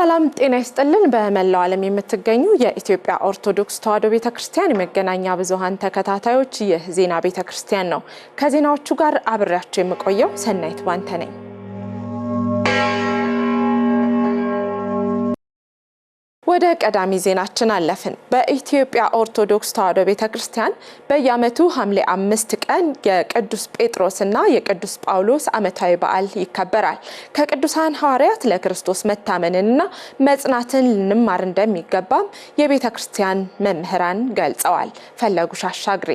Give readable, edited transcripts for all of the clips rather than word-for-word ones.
ሰላም ጤና ይስጥልን በመላው ዓለም የምትገኙ የኢትዮጵያ ኦርቶዶክስ ተዋሕዶ ቤተክርስቲያን የመገናኛ ብዙሃን ተከታታዮች ይህ ዜና ቤተክርስቲያን ነው። ከዜናዎቹ ጋር አብሬያችሁ የምቆየው ሰናይት ባንተ ነኝ። ወደ ቀዳሚ ዜናችን አለፍን። በኢትዮጵያ ኦርቶዶክስ ተዋሕዶ ቤተክርስቲያን በየዓመቱ ሐምሌ 5 ቀን የቅዱስ ጴጥሮስና የቅዱስ ጳውሎስ ዓመታዊ በዓል ይከበራል። ከቅዱሳን ሐዋርያት ለክርስቶስ መታመንንና መጽናትን ልንማር እንደሚገባም የቤተክርስቲያን መምህራን ገልጸዋል። ፈለጉሽ አሻግሬ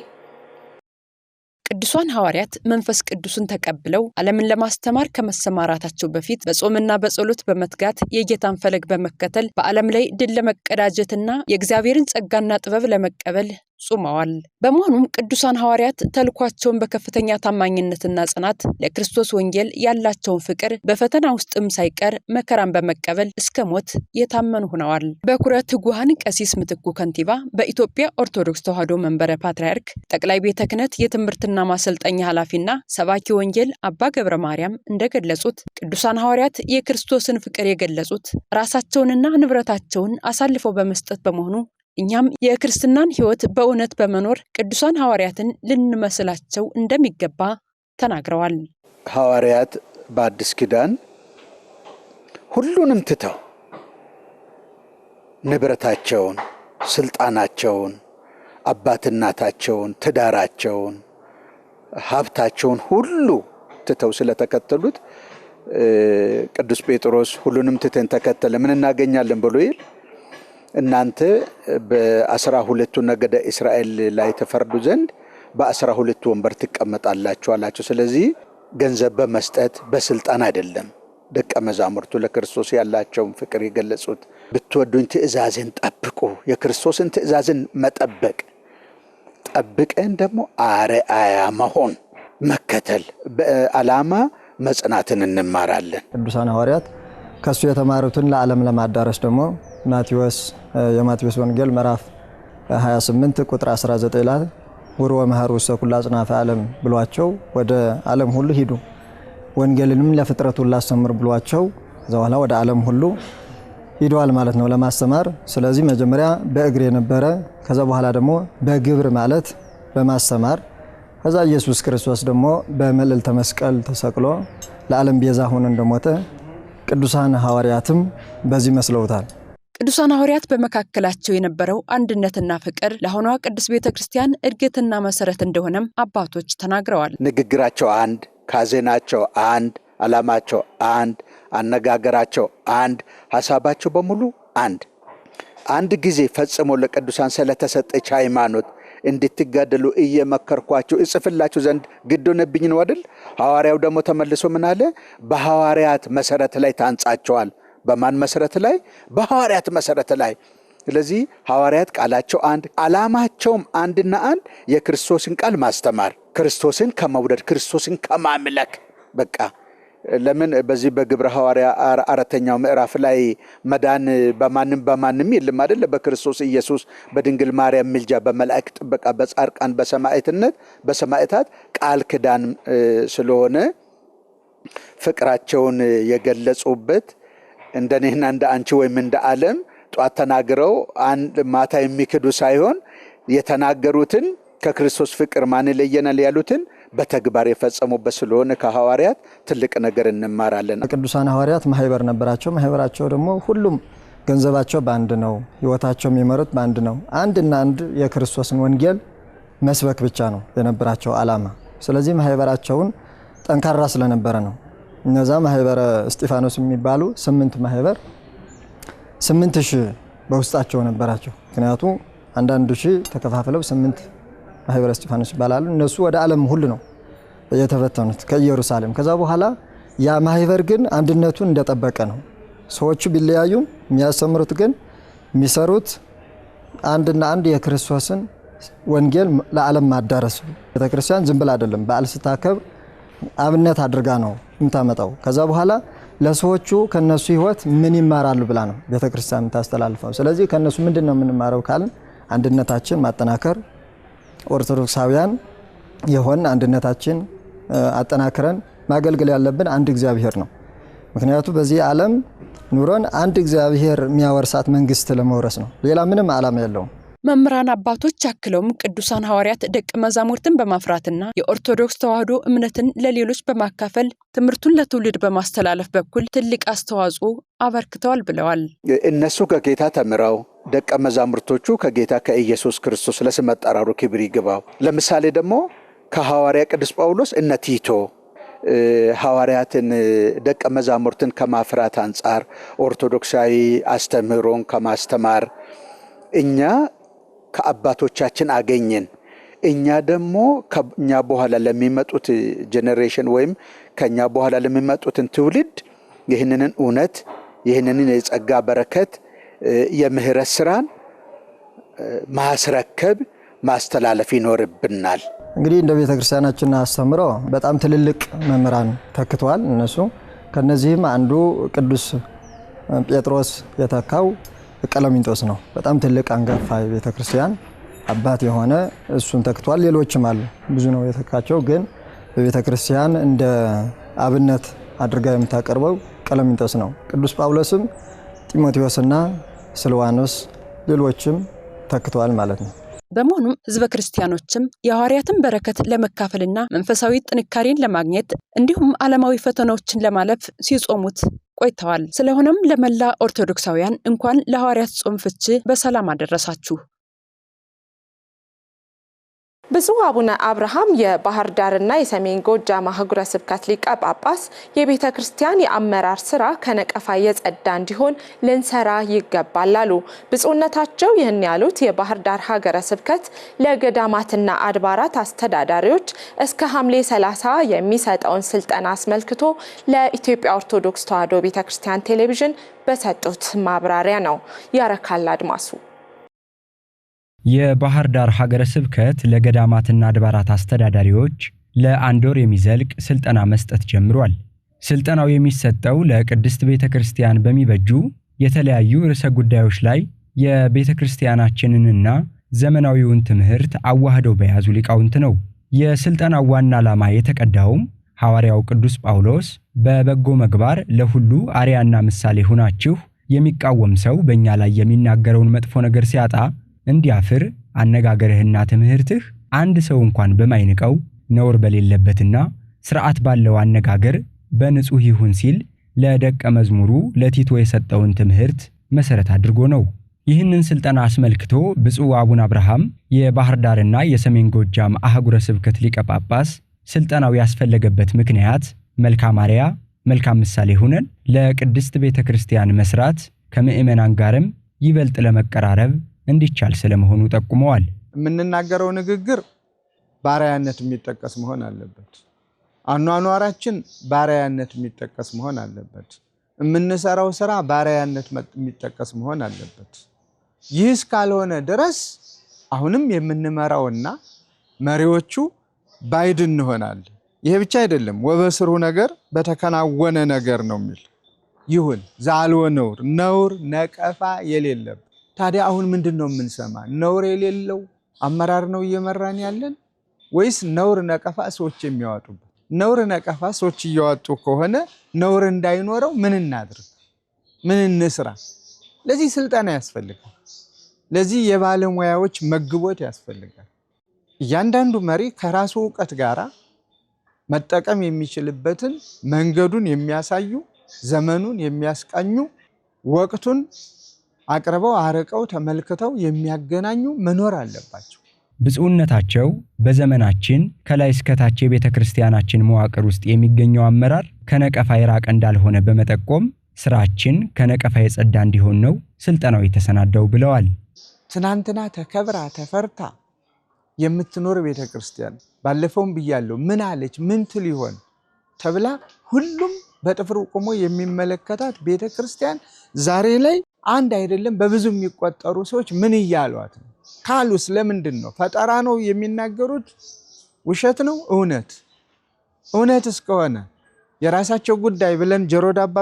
ቅዱሳን ሐዋርያት መንፈስ ቅዱስን ተቀብለው ዓለምን ለማስተማር ከመሰማራታቸው በፊት በጾምና በጸሎት በመትጋት የጌታን ፈለግ በመከተል በዓለም ላይ ድል ለመቀዳጀትና የእግዚአብሔርን ጸጋና ጥበብ ለመቀበል ጾመዋል። በመሆኑም ቅዱሳን ሐዋርያት ተልኳቸውን በከፍተኛ ታማኝነትና ጽናት ለክርስቶስ ወንጌል ያላቸውን ፍቅር በፈተና ውስጥም ሳይቀር መከራን በመቀበል እስከ ሞት የታመኑ ሆነዋል። በኩረ ትጉሃን ቀሲስ ምትኩ ከንቲባ በኢትዮጵያ ኦርቶዶክስ ተዋሕዶ መንበረ ፓትርያርክ ጠቅላይ ቤተ ክህነት የትምህርትና ማሰልጠኛ ኃላፊና ሰባኪ ወንጌል አባ ገብረ ማርያም እንደገለጹት ቅዱሳን ሐዋርያት የክርስቶስን ፍቅር የገለጹት ራሳቸውንና ንብረታቸውን አሳልፈው በመስጠት በመሆኑ እኛም የክርስትናን ሕይወት በእውነት በመኖር ቅዱሳን ሐዋርያትን ልንመስላቸው እንደሚገባ ተናግረዋል። ሐዋርያት በአዲስ ኪዳን ሁሉንም ትተው ንብረታቸውን፣ ስልጣናቸውን፣ አባት እናታቸውን፣ ትዳራቸውን፣ ሀብታቸውን ሁሉ ትተው ስለተከተሉት ቅዱስ ጴጥሮስ ሁሉንም ትተን ተከተለ ምን እናገኛለን ብሎ ይል እናንተ በ12ቱ ነገደ እስራኤል ላይ ተፈርዱ ዘንድ በ12ቱ ወንበር ትቀመጣላችሁ አላቸው። ስለዚህ ገንዘብ በመስጠት በስልጣን አይደለም ደቀ መዛሙርቱ ለክርስቶስ ያላቸውን ፍቅር የገለጹት። ብትወዱኝ ትእዛዝን ጠብቁ፣ የክርስቶስን ትእዛዝን መጠበቅ ጠብቀን ደግሞ አርአያ መሆን መከተል፣ በዓላማ መጽናትን እንማራለን። ቅዱሳን ሐዋርያት ከሱ የተማሩትን ለዓለም ለማዳረስ ደግሞ የማቴዎስ ወንጌል ምዕራፍ 28 ቁጥር 19 ላይ ወሮ መሐሩ ሰኩላ ጽናፈ ዓለም ብሏቸው ወደ ዓለም ሁሉ ሂዱ ወንጌልንም ለፍጥረቱ ሁሉ አስተምሩ ብሏቸው ዘዋላ ወደ ዓለም ሁሉ ሂደዋል ማለት ነው ለማስተማር። ስለዚህ መጀመሪያ በእግር የነበረ ከዛ በኋላ ደግሞ በግብር ማለት በማስተማር ከዛ ኢየሱስ ክርስቶስ ደግሞ በመልዕልተ መስቀል ተሰቅሎ ለዓለም ቤዛ ሆኖ እንደሞተ ቅዱሳን ሐዋርያትም በዚህ መስለውታል። ቅዱሳን ሐዋርያት በመካከላቸው የነበረው አንድነትና ፍቅር ለሆኗ ቅድስት ቤተክርስቲያን እድገትና መሰረት እንደሆነም አባቶች ተናግረዋል። ንግግራቸው አንድ፣ ካዜናቸው አንድ፣ ዓላማቸው አንድ፣ አነጋገራቸው አንድ፣ ሐሳባቸው በሙሉ አንድ ጊዜ ፈጽሞ ለቅዱሳን ስለተሰጠች ሃይማኖት እንድትጋደሉ እየመከርኳችሁ እጽፍላችሁ ዘንድ ግድ ሆነብኝ ነው አይደል? ሐዋርያው ደግሞ ተመልሶ ምን አለ? በሐዋርያት መሰረት ላይ ታንጻቸዋል። በማን መሰረት ላይ? በሐዋርያት መሰረት ላይ። ስለዚህ ሐዋርያት ቃላቸው አንድ፣ ዓላማቸውም አንድና አንድ፣ የክርስቶስን ቃል ማስተማር፣ ክርስቶስን ከመውደድ፣ ክርስቶስን ከማምለክ። በቃ ለምን በዚህ በግብረ ሐዋርያ 4ኛው ምዕራፍ ላይ መዳን በማንም የለም አይደል? በክርስቶስ ኢየሱስ በድንግል ማርያም ምልጃ፣ በመላእክት ጥበቃ፣ በጻድቃን በሰማዕታት ቃል ኪዳን ስለሆነ ፍቅራቸውን የገለጹበት እንደኔና እንደ አንቺ ወይም እንደ ዓለም ጧት ተናግረው አንድ ማታ የሚክዱ ሳይሆን የተናገሩትን ከክርስቶስ ፍቅር ማን ለየናል ያሉትን በተግባር የፈጸሙበት ስለሆነ ከሐዋርያት ትልቅ ነገር እንማራለን። ቅዱሳን ሐዋርያት ማህበር ነበራቸው። ማህበራቸው ደግሞ ሁሉም ገንዘባቸው በአንድ ነው፣ ህይወታቸው የሚመሩት በአንድ ነው። አንድና አንድ የክርስቶስን ወንጌል መስበክ ብቻ ነው የነበራቸው ዓላማ። ስለዚህ ማህበራቸውን ጠንካራ ስለነበረ ነው። እነዛ ማህበረ እስጢፋኖስ የሚባሉ 8,000 በውስጣቸው ነበራቸው። ምክንያቱም አንዳንድ ሺህ ተከፋፍለው 8 ማህበረ እስጢፋኖስ ይባላሉ። እነሱ ወደ ዓለም ሁሉ ነው የተበተኑት ከኢየሩሳሌም። ከዛ በኋላ ያ ማህበር ግን አንድነቱን እንደጠበቀ ነው። ሰዎቹ ቢለያዩም የሚያስተምሩት ግን የሚሰሩት አንድና አንድ የክርስቶስን ወንጌል ለዓለም ማዳረስ። ቤተክርስቲያን ዝም ብላ አይደለም በዓል ስታከብር አብነት አድርጋ ነው የምታመጣው። ከዛ በኋላ ለሰዎቹ ከነሱ ህይወት ምን ይማራሉ ብላ ነው ቤተክርስቲያን የምታስተላልፈው። ስለዚህ ከነሱ ምንድነው የምንማረው ካልን አንድነታችን ማጠናከር፣ ኦርቶዶክሳውያን የሆን አንድነታችን አጠናክረን ማገልገል ያለብን አንድ እግዚአብሔር ነው። ምክንያቱም በዚህ ዓለም ኑሮን አንድ እግዚአብሔር የሚያወርሳት መንግስት ለመውረስ ነው። ሌላ ምንም ዓላማ የለውም። መምህራን አባቶች አክለውም ቅዱሳን ሐዋርያት ደቀ መዛሙርትን በማፍራትና የኦርቶዶክስ ተዋሕዶ እምነትን ለሌሎች በማካፈል ትምህርቱን ለትውልድ በማስተላለፍ በኩል ትልቅ አስተዋጽኦ አበርክተዋል ብለዋል። እነሱ ከጌታ ተምረው ደቀ መዛሙርቶቹ ከጌታ ከኢየሱስ ክርስቶስ ለስም አጠራሩ ክብር ይግባው። ለምሳሌ ደግሞ ከሐዋርያ ቅዱስ ጳውሎስ እነ ቲቶ ሐዋርያትን ደቀ መዛሙርትን ከማፍራት አንጻር ኦርቶዶክሳዊ አስተምህሮን ከማስተማር እኛ ከአባቶቻችን አገኘን። እኛ ደግሞ ከኛ በኋላ ለሚመጡት ጄኔሬሽን ወይም ከኛ በኋላ ለሚመጡትን ትውልድ ይህንን እውነት ይህንን የጸጋ በረከት የምህረት ስራን ማስረከብ ማስተላለፍ ይኖርብናል። እንግዲህ እንደ ቤተክርስቲያናችን አስተምሮ በጣም ትልልቅ መምህራን ተክተዋል። እነሱ ከነዚህም አንዱ ቅዱስ ጴጥሮስ የተካው ቀለሚንጦስ ነው። በጣም ትልቅ አንጋፋ ቤተክርስቲያን አባት የሆነ እሱን ተክቷል። ሌሎችም አሉ፣ ብዙ ነው የተካቸው። ግን በቤተክርስቲያን እንደ አብነት አድርጋ የምታቀርበው ቀለሚንጦስ ነው። ቅዱስ ጳውሎስም ጢሞቴዎስና ስልዋኖስ ሌሎችም ተክተዋል ማለት ነው። በመሆኑም ህዝበ ክርስቲያኖችም የሐዋርያትን በረከት ለመካፈልና መንፈሳዊ ጥንካሬን ለማግኘት እንዲሁም ዓለማዊ ፈተናዎችን ለማለፍ ሲጾሙት ቆይተዋል። ስለሆነም ለመላ ኦርቶዶክሳውያን እንኳን ለሐዋርያት ጾም ፍቺ በሰላም አደረሳችሁ። ብፁዕ አቡነ አብርሃም የባህር ዳርና የሰሜን ጎጃም ሀገረ ስብከት ሊቀ ጳጳስ የቤተ ክርስቲያን የአመራር ስራ ከነቀፋ የጸዳ እንዲሆን ልንሰራ ይገባል አሉ። ብፁዕነታቸው ይህን ያሉት የባህር ዳር ሀገረ ስብከት ለገዳማትና አድባራት አስተዳዳሪዎች እስከ ሐምሌ 30 የሚሰጠውን ስልጠና አስመልክቶ ለኢትዮጵያ ኦርቶዶክስ ተዋሕዶ ቤተ ክርስቲያን ቴሌቪዥን በሰጡት ማብራሪያ ነው። ያረካል አድማሱ የባህር ዳር ሀገረ ስብከት ለገዳማትና አድባራት አስተዳዳሪዎች ለአንድ ወር የሚዘልቅ ስልጠና መስጠት ጀምሯል። ስልጠናው የሚሰጠው ለቅድስት ቤተክርስቲያን በሚበጁ የተለያዩ ርዕሰ ጉዳዮች ላይ የቤተክርስቲያናችንንና ዘመናዊውን ትምህርት አዋህደው በያዙ ሊቃውንት ነው። የስልጠናው ዋና ዓላማ የተቀዳውም ሐዋርያው ቅዱስ ጳውሎስ በበጎ ምግባር ለሁሉ አርያና ምሳሌ ሆናችሁ የሚቃወም ሰው በእኛ ላይ የሚናገረውን መጥፎ ነገር ሲያጣ እንዲያፍር አነጋገርህና ትምህርትህ አንድ ሰው እንኳን በማይንቀው ነውር በሌለበትና ስርዓት ባለው አነጋገር በንጹህ ይሁን ሲል ለደቀ መዝሙሩ ለቲቶ የሰጠውን ትምህርት መሰረት አድርጎ ነው። ይህንን ስልጠና አስመልክቶ ብፁዕ አቡነ አብርሃም የባህር ዳርና የሰሜን ጎጃም አህጉረ ስብከት ሊቀ ጳጳስ ስልጠናው ያስፈለገበት ምክንያት መልካም አርአያ መልካም ምሳሌ ሆነን ለቅድስት ቤተክርስቲያን መስራት ከምእመናን ጋርም ይበልጥ ለመቀራረብ እንዲቻል ስለመሆኑ ጠቁመዋል። የምንናገረው ንግግር ባሪያነት የሚጠቀስ መሆን አለበት። አኗኗራችን ባሪያነት የሚጠቀስ መሆን አለበት። የምንሰራው ስራ ባሪያነት የሚጠቀስ መሆን አለበት። ይህ እስካልሆነ ድረስ አሁንም የምንመራውና መሪዎቹ ባይድ እንሆናለን። ይሄ ብቻ አይደለም፣ ወበስሩ ነገር በተከናወነ ነገር ነው የሚል ይሁን ዛልወ ነውር ነቀፋ የሌለበት። ታዲያ አሁን ምንድነው የምንሰማ? ነውር የሌለው አመራር ነው እየመራን ያለን ወይስ ነውር ነቀፋ ሰዎች የሚያወጡበት? ነውር ነቀፋ ሰዎች እያወጡ ከሆነ ነውር እንዳይኖረው ምን እናድርግ? ምን እንስራ? ለዚህ ስልጠና ያስፈልጋል። ለዚህ የባለሙያዎች መግቦት ያስፈልጋል። እያንዳንዱ መሪ ከራሱ ዕውቀት ጋራ መጠቀም የሚችልበትን መንገዱን የሚያሳዩ ዘመኑን የሚያስቃኙ ወቅቱን አቅርበው አርቀው ተመልክተው የሚያገናኙ መኖር አለባቸው። ብፁዕነታቸው በዘመናችን ከላይ እስከ ታች የቤተክርስቲያናችን መዋቅር ውስጥ የሚገኘው አመራር ከነቀፋ የራቀ እንዳልሆነ በመጠቆም ስራችን ከነቀፋ የጸዳ እንዲሆን ነው ስልጠናው የተሰናዳው ብለዋል። ትናንትና ተከብራ ተፈርታ የምትኖር ቤተክርስቲያን ባለፈውም ብያለሁ ምን አለች ምን ትል ይሆን ተብላ ሁሉም በጥፍሩ ቆሞ የሚመለከታት ቤተክርስቲያን ዛሬ ላይ አንድ አይደለም በብዙ የሚቆጠሩ ሰዎች ምን እያሏት ነው ካሉስ ለምንድን ነው? ፈጠራ ነው የሚናገሩት? ውሸት ነው? እውነት እስከሆነ የራሳቸው ጉዳይ ብለን ጆሮ ዳባ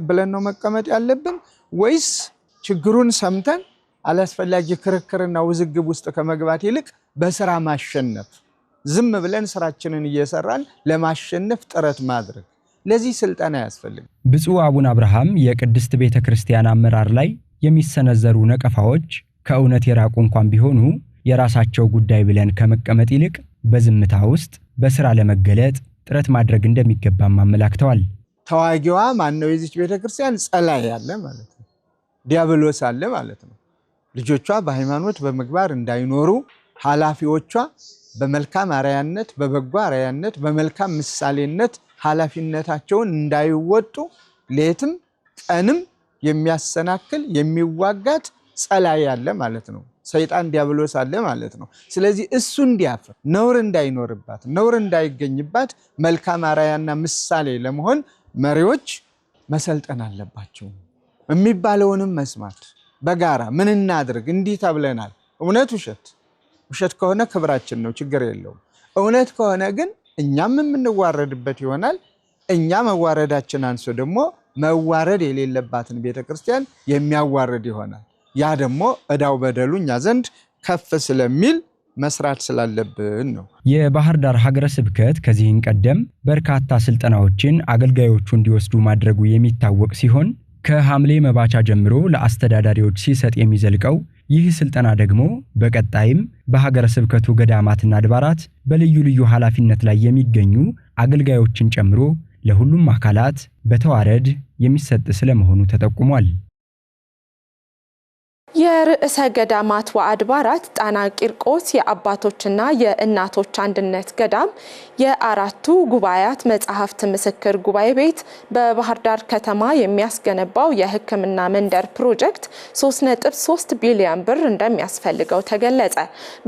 ብለን ነው መቀመጥ ያለብን ወይስ ችግሩን ሰምተን አላስፈላጊ ክርክርና ውዝግብ ውስጥ ከመግባት ይልቅ በስራ ማሸነፍ ዝም ብለን ስራችንን እየሰራን ለማሸነፍ ጥረት ማድረግ ለዚህ ስልጠና ያስፈልጋል። ብፁዕ አቡነ አብርሃም የቅድስት ቤተ ክርስቲያን አመራር ላይ የሚሰነዘሩ ነቀፋዎች ከእውነት የራቁ እንኳን ቢሆኑ የራሳቸው ጉዳይ ብለን ከመቀመጥ ይልቅ በዝምታ ውስጥ በስራ ለመገለጥ ጥረት ማድረግ እንደሚገባም አመላክተዋል። ተዋጊዋ ማነው? የዚች ቤተክርስቲያን ጸላይ ያለ ማለት ነው። ዲያብሎስ አለ ማለት ነው። ልጆቿ በሃይማኖት በምግባር እንዳይኖሩ ኃላፊዎቿ በመልካም አርአያነት፣ በበጎ አርአያነት፣ በመልካም ምሳሌነት ኃላፊነታቸውን እንዳይወጡ ሌትም ቀንም የሚያሰናክል የሚዋጋት ጸላይ ያለ ማለት ነው። ሰይጣን ዲያብሎስ አለ ማለት ነው። ስለዚህ እሱ እንዲያፍር፣ ነውር እንዳይኖርባት፣ ነውር እንዳይገኝባት መልካም አርአያና ምሳሌ ለመሆን መሪዎች መሰልጠን አለባቸው። የሚባለውንም መስማት በጋራ ምን እናድርግ እንዲህ ተብለናል። እውነት ውሸት ከሆነ ክብራችን ነው፣ ችግር የለውም። እውነት ከሆነ ግን እኛም የምንዋረድበት ይሆናል። እኛ መዋረዳችን አንሶ ደግሞ መዋረድ የሌለባትን ቤተክርስቲያን የሚያዋርድ ይሆናል። ያ ደግሞ ዕዳው በደሉ እኛ ዘንድ ከፍ ስለሚል መስራት ስላለብን ነው። የባህር ዳር ሀገረ ስብከት ከዚህን ቀደም በርካታ ስልጠናዎችን አገልጋዮቹ እንዲወስዱ ማድረጉ የሚታወቅ ሲሆን ከሐምሌ መባቻ ጀምሮ ለአስተዳዳሪዎች ሲሰጥ የሚዘልቀው ይህ ስልጠና ደግሞ በቀጣይም በሀገረ ስብከቱ ገዳማትና አድባራት በልዩ ልዩ ኃላፊነት ላይ የሚገኙ አገልጋዮችን ጨምሮ ለሁሉም አካላት በተዋረድ የሚሰጥ ስለመሆኑ ተጠቁሟል። የርዕሰ ገዳማት ወአድባራት ጣና ቂርቆስ የአባቶችና የእናቶች አንድነት ገዳም የአራቱ ጉባኤያት መጻሕፍት ምስክር ጉባኤ ቤት በባህር ዳር ከተማ የሚያስገነባው የሕክምና መንደር ፕሮጀክት 3.3 ቢሊዮን ብር እንደሚያስፈልገው ተገለጸ።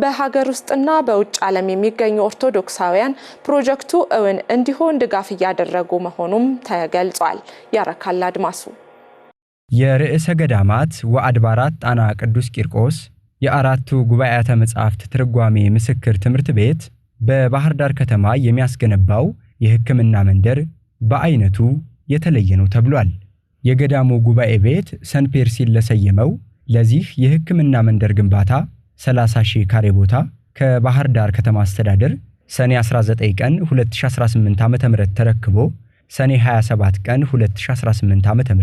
በሀገር ውስጥና በውጭ ዓለም የሚገኙ ኦርቶዶክሳውያን ፕሮጀክቱ እውን እንዲሆን ድጋፍ እያደረጉ መሆኑም ተገልጿል። ያረካል አድማሱ የርዕሰ ገዳማት ወአድባራት ጣና ቅዱስ ቂርቆስ የአራቱ ጉባኤያተ መጻሕፍት ትርጓሜ ምስክር ትምህርት ቤት በባህር ዳር ከተማ የሚያስገነባው የሕክምና መንደር በአይነቱ የተለየ ነው ተብሏል። የገዳሙ ጉባኤ ቤት ሰንፔርሲል ለሰየመው ለዚህ የሕክምና መንደር ግንባታ 30,000 ካሬ ቦታ ከባህር ዳር ከተማ አስተዳደር ሰኔ 19 ቀን 2018 ዓ.ም ተረክቦ ሰኔ 27 ቀን 2018 ዓ.ም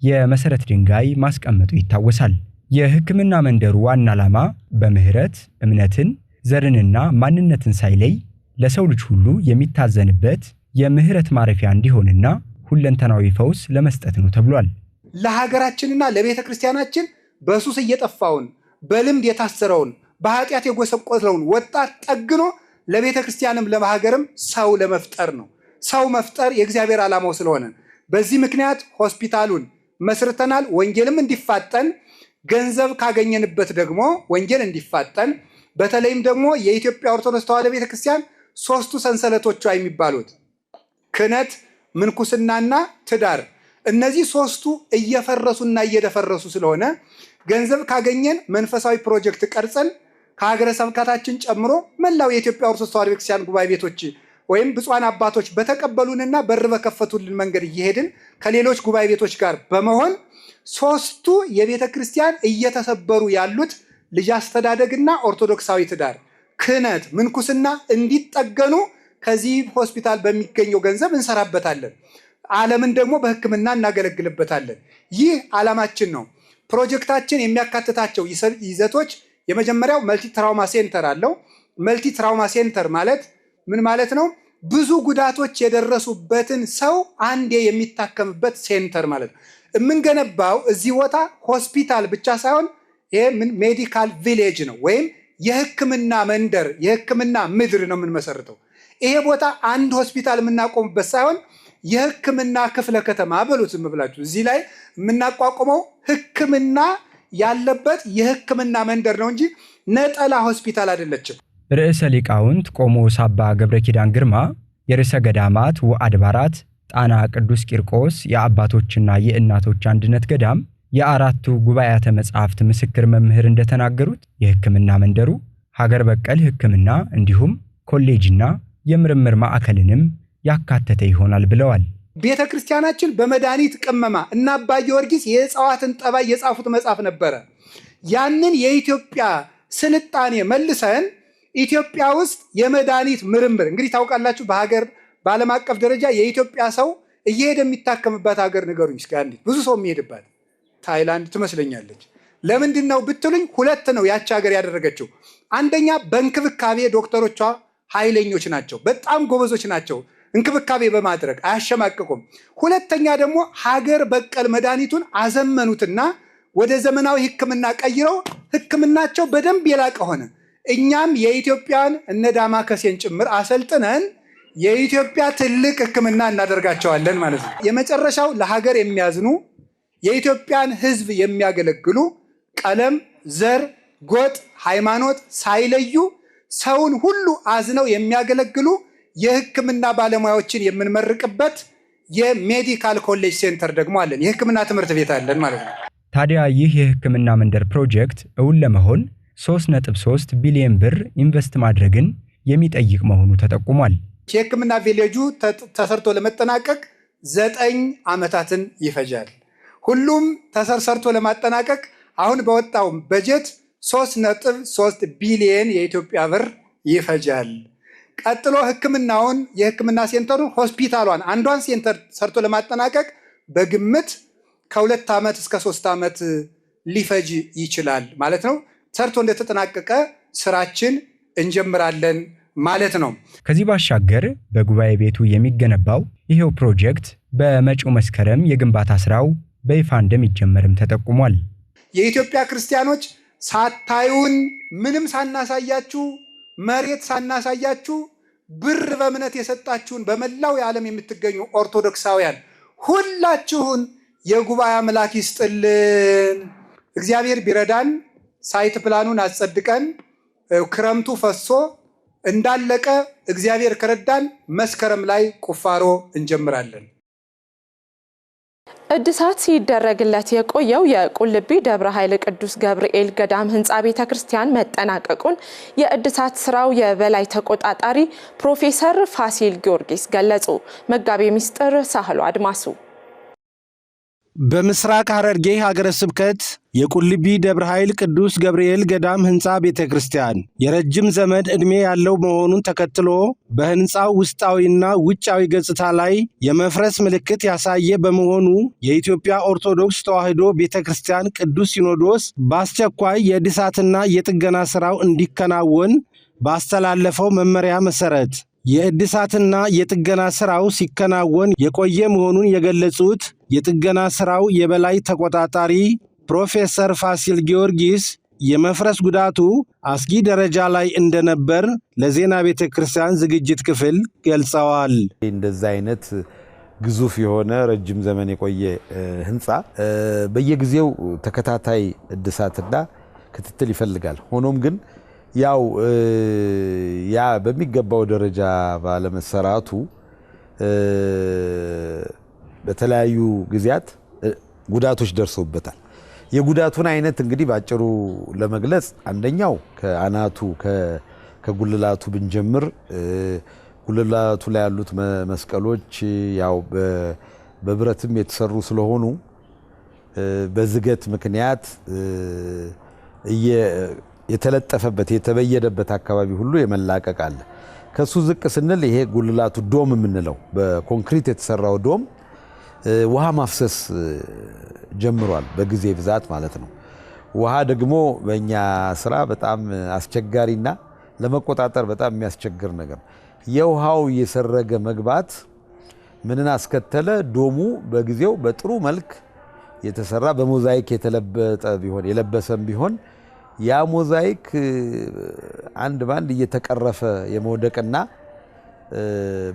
የመሰረት ድንጋይ ማስቀመጡ ይታወሳል። የሕክምና መንደሩ ዋና ዓላማ በምህረት እምነትን፣ ዘርንና ማንነትን ሳይለይ ለሰው ልጅ ሁሉ የሚታዘንበት የምህረት ማረፊያ እንዲሆንና ሁለንተናዊ ፈውስ ለመስጠት ነው ተብሏል። ለሀገራችንና ለቤተ ክርስቲያናችን በሱስ እየጠፋውን በልምድ የታሰረውን በኃጢአት የጎሰቆለውን ወጣት ጠግኖ ለቤተ ክርስቲያንም ለሀገርም ሰው ለመፍጠር ነው። ሰው መፍጠር የእግዚአብሔር ዓላማው ስለሆነ በዚህ ምክንያት ሆስፒታሉን መስርተናል። ወንጌልም እንዲፋጠን ገንዘብ ካገኘንበት ደግሞ ወንጌል እንዲፋጠን በተለይም ደግሞ የኢትዮጵያ ኦርቶዶክስ ተዋሕዶ ቤተክርስቲያን ሶስቱ ሰንሰለቶቿ የሚባሉት ክህነት፣ ምንኩስናና ትዳር እነዚህ ሶስቱ እየፈረሱና እየደፈረሱ ስለሆነ ገንዘብ ካገኘን መንፈሳዊ ፕሮጀክት ቀርጸን ከሀገረ ስብከታችን ጨምሮ መላው የኢትዮጵያ ኦርቶዶክስ ተዋሕዶ ቤተክርስቲያን ጉባኤ ቤቶች ወይም ብፁዓን አባቶች በተቀበሉንና በር በከፈቱልን መንገድ እየሄድን ከሌሎች ጉባኤ ቤቶች ጋር በመሆን ሶስቱ የቤተ ክርስቲያን እየተሰበሩ ያሉት ልጅ አስተዳደግና ኦርቶዶክሳዊ ትዳር፣ ክህነት፣ ምንኩስና እንዲጠገኑ ከዚህ ሆስፒታል በሚገኘው ገንዘብ እንሰራበታለን። ዓለምን ደግሞ በሕክምና እናገለግልበታለን። ይህ ዓላማችን ነው። ፕሮጀክታችን የሚያካትታቸው ይዘቶች የመጀመሪያው መልቲ ትራውማ ሴንተር አለው። መልቲ ትራውማ ሴንተር ማለት ምን ማለት ነው? ብዙ ጉዳቶች የደረሱበትን ሰው አንዴ የሚታከምበት ሴንተር ማለት ነው። የምንገነባው እዚህ ቦታ ሆስፒታል ብቻ ሳይሆን ይሄ ሜዲካል ቪሌጅ ነው፣ ወይም የሕክምና መንደር የሕክምና ምድር ነው የምንመሰርተው። ይሄ ቦታ አንድ ሆስፒታል የምናቆምበት ሳይሆን የሕክምና ክፍለ ከተማ በሉት ብላችሁ እዚህ ላይ የምናቋቁመው ሕክምና ያለበት የሕክምና መንደር ነው እንጂ ነጠላ ሆስፒታል አይደለችም። ርዕሰ ሊቃውንት ቆሞስ አባ ገብረ ኪዳን ግርማ የርዕሰ ገዳማት ወአድባራት ጣና ቅዱስ ቂርቆስ የአባቶችና የእናቶች አንድነት ገዳም የአራቱ ጉባኤያተ መጻሕፍት ምስክር መምህር እንደተናገሩት የሕክምና መንደሩ ሀገር በቀል ሕክምና እንዲሁም ኮሌጅና የምርምር ማዕከልንም ያካተተ ይሆናል ብለዋል። ቤተ ክርስቲያናችን በመድኃኒት ቅመማ እና አባ ጊዮርጊስ የእጽዋትን ጠባይ የጻፉት መጽሐፍ ነበረ። ያንን የኢትዮጵያ ስልጣኔ መልሰን ኢትዮጵያ ውስጥ የመድኃኒት ምርምር እንግዲህ ታውቃላችሁ፣ በዓለም አቀፍ ደረጃ የኢትዮጵያ ሰው እየሄደ የሚታከምባት ሀገር ንገሩኝ እስኪ አንዲት። ብዙ ሰው የሚሄድባት ታይላንድ ትመስለኛለች። ለምንድን ነው ብትሉኝ ሁለት ነው ያቺ ሀገር ያደረገችው። አንደኛ በእንክብካቤ ዶክተሮቿ ኃይለኞች ናቸው፣ በጣም ጎበዞች ናቸው። እንክብካቤ በማድረግ አያሸማቅቁም። ሁለተኛ ደግሞ ሀገር በቀል መድኃኒቱን አዘመኑትና ወደ ዘመናዊ ሕክምና ቀይረው ሕክምናቸው በደንብ የላቀ ሆነ። እኛም የኢትዮጵያን እነ ዳማከሴን ጭምር አሰልጥነን የኢትዮጵያ ትልቅ ሕክምና እናደርጋቸዋለን ማለት ነው። የመጨረሻው ለሀገር የሚያዝኑ የኢትዮጵያን ሕዝብ የሚያገለግሉ ቀለም፣ ዘር፣ ጎጥ፣ ሃይማኖት ሳይለዩ ሰውን ሁሉ አዝነው የሚያገለግሉ የሕክምና ባለሙያዎችን የምንመርቅበት የሜዲካል ኮሌጅ ሴንተር ደግሞ አለን። የሕክምና ትምህርት ቤት አለን ማለት ነው። ታዲያ ይህ የሕክምና መንደር ፕሮጀክት እውን ለመሆን 3.3 ቢሊዮን ብር ኢንቨስት ማድረግን የሚጠይቅ መሆኑ ተጠቁሟል። የሕክምና ቪሌጁ ተሰርቶ ለመጠናቀቅ 9 ዓመታትን ይፈጃል። ሁሉም ተሰርቶ ለማጠናቀቅ አሁን በወጣው በጀት 3.3 ቢሊዮን የኢትዮጵያ ብር ይፈጃል። ቀጥሎ ሕክምናውን የሕክምና ሴንተሩን ሆስፒታሏን አንዷን ሴንተር ሰርቶ ለማጠናቀቅ በግምት ከ2 ዓመት እስከ 3 ዓመት ሊፈጅ ይችላል ማለት ነው። ሰርቶ እንደተጠናቀቀ ስራችን እንጀምራለን ማለት ነው። ከዚህ ባሻገር በጉባኤ ቤቱ የሚገነባው ይሄው ፕሮጀክት በመጪው መስከረም የግንባታ ስራው በይፋ እንደሚጀመርም ተጠቁሟል። የኢትዮጵያ ክርስቲያኖች ሳታዩን ምንም ሳናሳያችሁ መሬት ሳናሳያችሁ ብር በእምነት የሰጣችሁን በመላው የዓለም የምትገኙ ኦርቶዶክሳውያን ሁላችሁን የጉባኤ አምላክ ይስጥልን። እግዚአብሔር ቢረዳን ሳይት ፕላኑን አጸድቀን ክረምቱ ፈሶ እንዳለቀ እግዚአብሔር ከረዳን መስከረም ላይ ቁፋሮ እንጀምራለን። እድሳት ሲደረግለት የቆየው የቁልቢ ደብረ ኃይል ቅዱስ ገብርኤል ገዳም ህንፃ ቤተክርስቲያን መጠናቀቁን የእድሳት ስራው የበላይ ተቆጣጣሪ ፕሮፌሰር ፋሲል ጊዮርጊስ ገለጹ። መጋቤ ምስጢር ሳህሉ አድማሱ በምስራቅ ሐረርጌ ሀገረ ስብከት የቁልቢ ደብረ ኃይል ቅዱስ ገብርኤል ገዳም ህንፃ ቤተክርስቲያን የረጅም ዘመን ዕድሜ ያለው መሆኑን ተከትሎ በህንፃው ውስጣዊና ውጫዊ ገጽታ ላይ የመፍረስ ምልክት ያሳየ በመሆኑ የኢትዮጵያ ኦርቶዶክስ ተዋሕዶ ቤተክርስቲያን ቅዱስ ሲኖዶስ በአስቸኳይ የእድሳትና የጥገና ስራው እንዲከናወን ባስተላለፈው መመሪያ መሰረት የእድሳትና የጥገና ስራው ሲከናወን የቆየ መሆኑን የገለጹት የጥገና ስራው የበላይ ተቆጣጣሪ ፕሮፌሰር ፋሲል ጊዮርጊስ የመፍረስ ጉዳቱ አስጊ ደረጃ ላይ እንደነበር ለዜና ቤተ ክርስቲያን ዝግጅት ክፍል ገልጸዋል። እንደዛ አይነት ግዙፍ የሆነ ረጅም ዘመን የቆየ ህንፃ በየጊዜው ተከታታይ እድሳትና ክትትል ይፈልጋል። ሆኖም ግን ያው ያ በሚገባው ደረጃ ባለመሰራቱ በተለያዩ ጊዜያት ጉዳቶች ደርሰውበታል። የጉዳቱን አይነት እንግዲህ ባጭሩ ለመግለጽ አንደኛው ከአናቱ ከጉልላቱ ብንጀምር ጉልላቱ ላይ ያሉት መስቀሎች ያው በብረትም የተሰሩ ስለሆኑ በዝገት ምክንያት የተለጠፈበት የተበየደበት አካባቢ ሁሉ የመላቀቅ አለ። ከሱ ዝቅ ስንል ይሄ ጉልላቱ ዶም የምንለው በኮንክሪት የተሰራው ዶም ውሃ ማፍሰስ ጀምሯል፣ በጊዜ ብዛት ማለት ነው። ውሃ ደግሞ በእኛ ስራ በጣም አስቸጋሪና ለመቆጣጠር በጣም የሚያስቸግር ነገር። የውሃው የሰረገ መግባት ምንን አስከተለ? ዶሙ በጊዜው በጥሩ መልክ የተሰራ በሞዛይክ የተለበጠ ቢሆን የለበሰም ቢሆን ያ ሞዛይክ አንድ ባንድ እየተቀረፈ የመውደቅና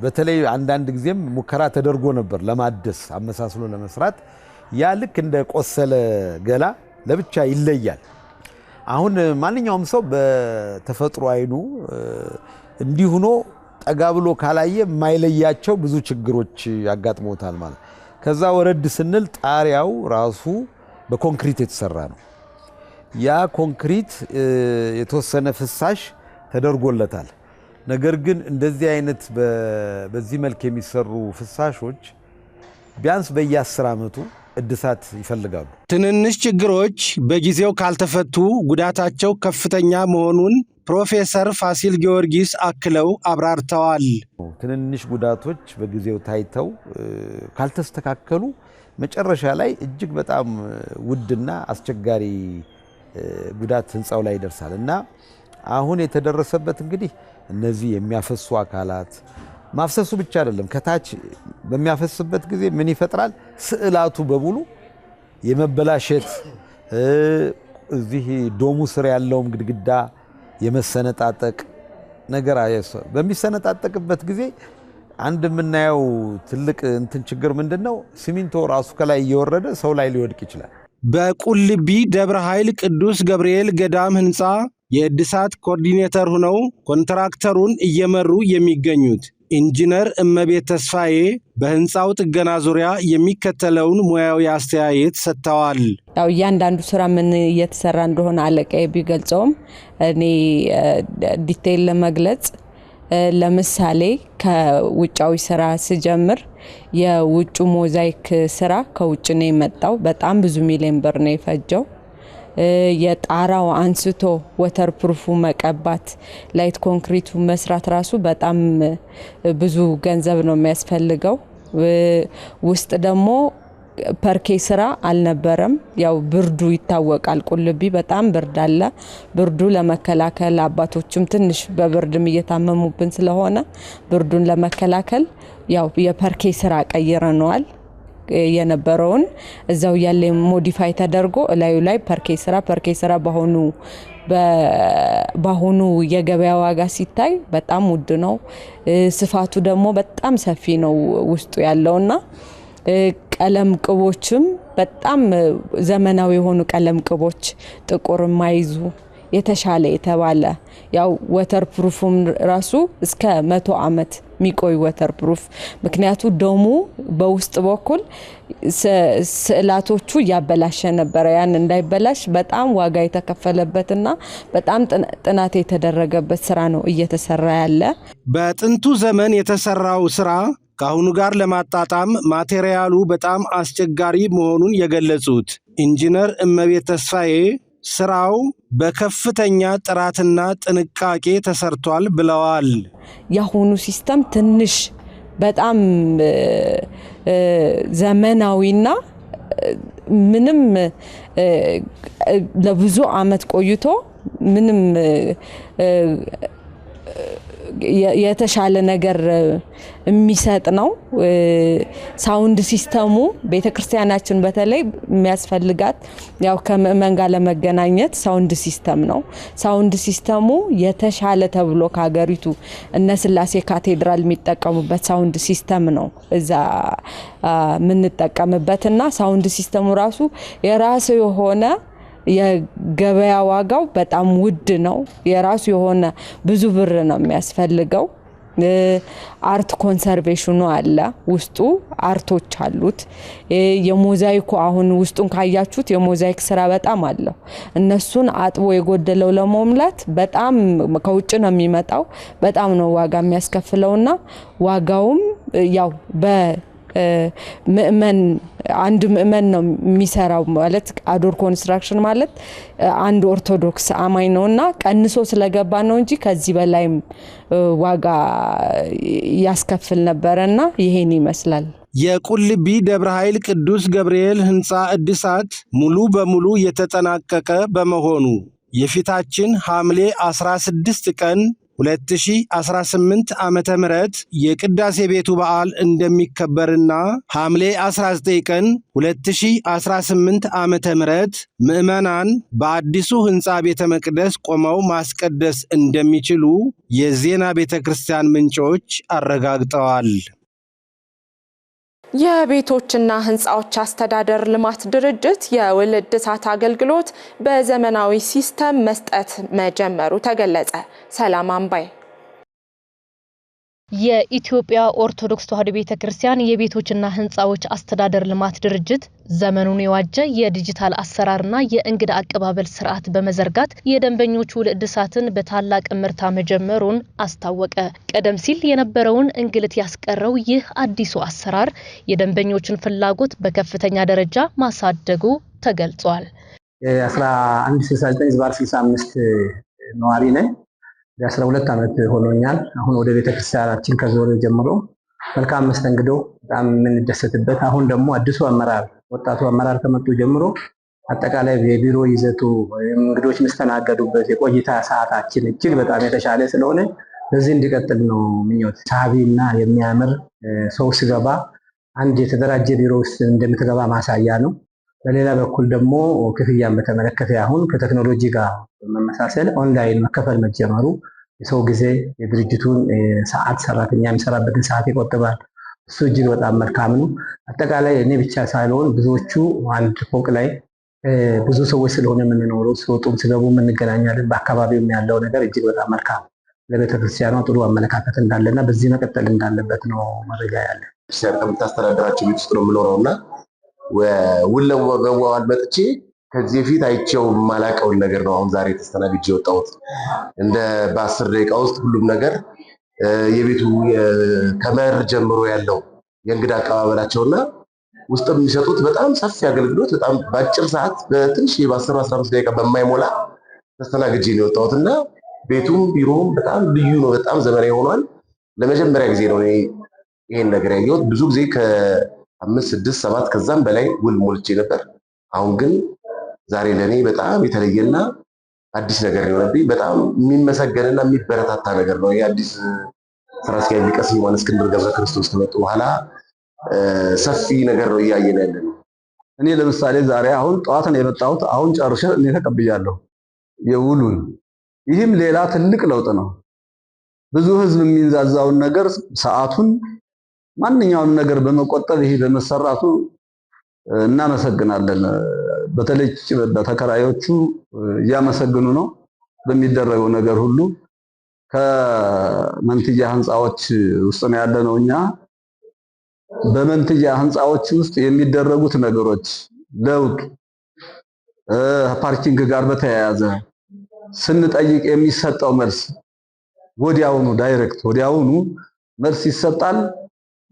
በተለይ አንዳንድ ጊዜም ሙከራ ተደርጎ ነበር ለማደስ አመሳስሎ ለመስራት። ያ ልክ እንደ ቆሰለ ገላ ለብቻ ይለያል። አሁን ማንኛውም ሰው በተፈጥሮ አይኑ እንዲህ ሆኖ ጠጋ ብሎ ካላየ የማይለያቸው ብዙ ችግሮች ያጋጥሞታል ማለት። ከዛ ወረድ ስንል ጣሪያው ራሱ በኮንክሪት የተሰራ ነው። ያ ኮንክሪት የተወሰነ ፍሳሽ ተደርጎለታል። ነገር ግን እንደዚህ አይነት በዚህ መልክ የሚሰሩ ፍሳሾች ቢያንስ በየ10 ዓመቱ እድሳት ይፈልጋሉ። ትንንሽ ችግሮች በጊዜው ካልተፈቱ ጉዳታቸው ከፍተኛ መሆኑን ፕሮፌሰር ፋሲል ጊዮርጊስ አክለው አብራርተዋል። ትንንሽ ጉዳቶች በጊዜው ታይተው ካልተስተካከሉ መጨረሻ ላይ እጅግ በጣም ውድና አስቸጋሪ ጉዳት ህንፃው ላይ ይደርሳል እና አሁን የተደረሰበት እንግዲህ እነዚህ የሚያፈሱ አካላት ማፍሰሱ ብቻ አይደለም፣ ከታች በሚያፈስበት ጊዜ ምን ይፈጥራል? ስዕላቱ በሙሉ የመበላሸት እዚህ ዶሙ ስር ያለውም ግድግዳ የመሰነጣጠቅ ነገር በሚሰነጣጠቅበት ጊዜ አንድ የምናየው ትልቅ ችግር ምንድነው? ሲሚንቶ ራሱ ከላይ እየወረደ ሰው ላይ ሊወድቅ ይችላል። በቁልቢ ደብረ ኃይል ቅዱስ ገብርኤል ገዳም ህንፃ የእድሳት ኮኦርዲኔተር ሆነው ኮንትራክተሩን እየመሩ የሚገኙት ኢንጂነር እመቤት ተስፋዬ በህንፃው ጥገና ዙሪያ የሚከተለውን ሙያዊ አስተያየት ሰጥተዋል። ያው እያንዳንዱ ስራ ምን እየተሰራ እንደሆነ አለቃዬ ቢገልጸውም እኔ ዲቴይል ለመግለጽ ለምሳሌ ከውጫዊ ስራ ስጀምር የውጭ ሞዛይክ ስራ ከውጭ ነው የመጣው። በጣም ብዙ ሚሊዮን ብር ነው የፈጀው። የጣራው አንስቶ ወተር ፕሩፉ መቀባት፣ ላይት ኮንክሪቱ መስራት ራሱ በጣም ብዙ ገንዘብ ነው የሚያስፈልገው። ውስጥ ደግሞ ፐርኬ ስራ አልነበረም። ያው ብርዱ ይታወቃል። ቁልቢ በጣም ብርድ አለ። ብርዱ ለመከላከል አባቶችም ትንሽ በብርድም እየታመሙብን ስለሆነ ብርዱን ለመከላከል ያው የፐርኬ ስራ ቀይረነዋል። የነበረውን እዛው ያለ ሞዲፋይ ተደርጎ ላዩ ላይ ፐርኬ ስራ በአሁኑ የገበያ ዋጋ ሲታይ በጣም ውድ ነው። ስፋቱ ደግሞ በጣም ሰፊ ነው ውስጡ ያለውና ቀለም ቅቦችም በጣም ዘመናዊ የሆኑ ቀለም ቅቦች ጥቁር ማይዙ የተሻለ የተባለ ያው ወተር ፕሩፍም ራሱ እስከ 100 ዓመት ሚቆይ ወተር ፕሩፍ። ምክንያቱ ደሙ በውስጥ በኩል ስዕላቶቹ ያበላሸ ነበር። ያን እንዳይበላሽ በጣም ዋጋ የተከፈለበትና በጣም ጥናት የተደረገበት ስራ ነው እየተሰራ ያለ። በጥንቱ ዘመን የተሰራው ስራ ከአሁኑ ጋር ለማጣጣም ማቴሪያሉ በጣም አስቸጋሪ መሆኑን የገለጹት ኢንጂነር እመቤት ተስፋዬ ስራው በከፍተኛ ጥራትና ጥንቃቄ ተሰርቷል ብለዋል። የአሁኑ ሲስተም ትንሽ በጣም ዘመናዊና ምንም ለብዙ አመት ቆይቶ ምንም የተሻለ ነገር የሚሰጥ ነው። ሳውንድ ሲስተሙ ቤተክርስቲያናችን በተለይ የሚያስፈልጋት ያው ከምእመን ጋር ለመገናኘት ሳውንድ ሲስተም ነው። ሳውንድ ሲስተሙ የተሻለ ተብሎ ከሀገሪቱ እነ ስላሴ ካቴድራል የሚጠቀሙበት ሳውንድ ሲስተም ነው እዛ የምንጠቀምበትና ሳውንድ ሲስተሙ ራሱ የራሱ የሆነ የገበያ ዋጋው በጣም ውድ ነው። የራሱ የሆነ ብዙ ብር ነው የሚያስፈልገው። አርት ኮንሰርቬሽኑ አለ፣ ውስጡ አርቶች አሉት። የሞዛይኩ አሁን ውስጡን ካያችሁት የሞዛይክ ስራ በጣም አለው። እነሱን አጥቦ የጎደለው ለመሙላት በጣም ከውጭ ነው የሚመጣው። በጣም ነው ዋጋ የሚያስከፍለውና ዋጋውም ያው ምእመን አንድ ምእመን ነው የሚሰራው ማለት አዶር ኮንስትራክሽን ማለት አንድ ኦርቶዶክስ አማኝ ነውና ቀንሶ ስለገባ ነው እንጂ ከዚህ በላይም ዋጋ ያስከፍል ነበርና ይሄን ይመስላል። የቁልቢ ደብረ ኃይል ቅዱስ ገብርኤል ህንፃ እድሳት ሙሉ በሙሉ የተጠናቀቀ በመሆኑ የፊታችን ሐምሌ 16 ቀን 2018 ዓመተ ምህረት የቅዳሴ ቤቱ በዓል እንደሚከበርና ሐምሌ 19 ቀን 2018 ዓመተ ምህረት ምዕመናን በአዲሱ ህንፃ ቤተ መቅደስ ቆመው ማስቀደስ እንደሚችሉ የዜና ቤተ ክርስቲያን ምንጮች አረጋግጠዋል። የቤቶችና ህንፃዎች አስተዳደር ልማት ድርጅት የውል እድሳት አገልግሎት በዘመናዊ ሲስተም መስጠት መጀመሩ ተገለጸ። ሰላም አምባይ የኢትዮጵያ ኦርቶዶክስ ተዋሕዶ ቤተክርስቲያን የቤቶችና ህንጻዎች አስተዳደር ልማት ድርጅት ዘመኑን የዋጀ የዲጂታል አሰራርና የእንግዳ አቀባበል ስርዓት በመዘርጋት የደንበኞቹ እድሳትን በታላቅ ምርታ መጀመሩን አስታወቀ። ቀደም ሲል የነበረውን እንግልት ያስቀረው ይህ አዲሱ አሰራር የደንበኞችን ፍላጎት በከፍተኛ ደረጃ ማሳደጉ ተገልጿል። 1169/65 ነዋሪ ነኝ። የ12 ዓመት ሆኖኛል። አሁን ወደ ቤተክርስቲያናችን ከዞረ ጀምሮ መልካም መስተንግዶ በጣም የምንደሰትበት፣ አሁን ደግሞ አዲሱ አመራር ወጣቱ አመራር ከመጡ ጀምሮ አጠቃላይ የቢሮ ይዘቱ እንግዶች የሚስተናገዱበት የቆይታ ሰዓታችን እጅግ በጣም የተሻለ ስለሆነ በዚህ እንዲቀጥል ነው ምኞት። ሳቢና የሚያምር ሰው ሲገባ አንድ የተደራጀ ቢሮ ውስጥ እንደምትገባ ማሳያ ነው። በሌላ በኩል ደግሞ ክፍያን በተመለከተ አሁን ከቴክኖሎጂ ጋር በመመሳሰል ኦንላይን መከፈል መጀመሩ የሰው ጊዜ የድርጅቱን ሰዓት ሰራተኛ የሚሰራበትን ሰዓት ይቆጥባል። እሱ እጅግ በጣም መልካም ነው። አጠቃላይ እኔ ብቻ ሳይሆን ብዙዎቹ አንድ ፎቅ ላይ ብዙ ሰዎች ስለሆነ የምንኖረው ሲወጡም ሲገቡ እንገናኛለን። በአካባቢው ያለው ነገር እጅግ በጣም መልካም፣ ለቤተክርስቲያኗ ጥሩ አመለካከት እንዳለና በዚህ መቀጠል እንዳለበት ነው መረጃ ያለ። ከምታስተዳድራቸው ቤት ውስጥ ነው የምኖረውና ውለዋል መጥቼ ከዚህ በፊት አይቼው የማላውቀውን ነገር ነው አሁን ዛሬ ተስተናግጄ የወጣሁት። እንደ በ10 ደቂቃ ውስጥ ሁሉም ነገር የቤቱ ከመር ጀምሮ ያለው የእንግዳ አቀባበላቸውና ውስጥ የሚሰጡት በጣም ሰፊ አገልግሎት በጣም በአጭር ሰዓት በትንሽ በ10-15 ደቂቃ በማይሞላ ተስተናግጄ ነው የወጣሁትና ቤቱም ቢሮውም በጣም ልዩ ነው። በጣም ዘመናዊ ሆኗል። ለመጀመሪያ ጊዜ ነው ይሄን ነገር ያየሁት። ብዙ ጊዜ ከ5፣ 6፣ 7 ከዛም በላይ ውል ሞልቼ ነበር። አሁን ግን ዛሬ ለኔ በጣም የተለየና አዲስ ነገር የሆነብኝ በጣም የሚመሰገንና የሚበረታታ ነገር ነው። የአዲስ ስራ አስኪያጅ ሊቀ ስዩማን እስክንድር ገብረ ክርስቶስ ከመጡ በኋላ ሰፊ ነገር ነው እያየን ያለነው። እኔ ለምሳሌ ዛሬ አሁን ጠዋት ነው የመጣሁት። አሁን ጨርሼ እኔ ተቀብያለሁ የውሉን። ይህም ሌላ ትልቅ ለውጥ ነው። ብዙ ህዝብ የሚንዛዛውን ነገር ሰዓቱን ማንኛውንም ነገር በመቆጠብ ይሄ በመሰራቱ እናመሰግናለን። በተለይ በተከራዮቹ እያመሰግኑ ነው በሚደረገው ነገር ሁሉ። ከመንትያ ህንፃዎች ውስጥ ነው ያለነው እኛ። በመንትያ ህንፃዎች ውስጥ የሚደረጉት ነገሮች ለውጥ ፓርኪንግ ጋር በተያያዘ ስንጠይቅ የሚሰጠው መልስ ወዲያውኑ ዳይሬክት ወዲያውኑ መልስ ይሰጣል።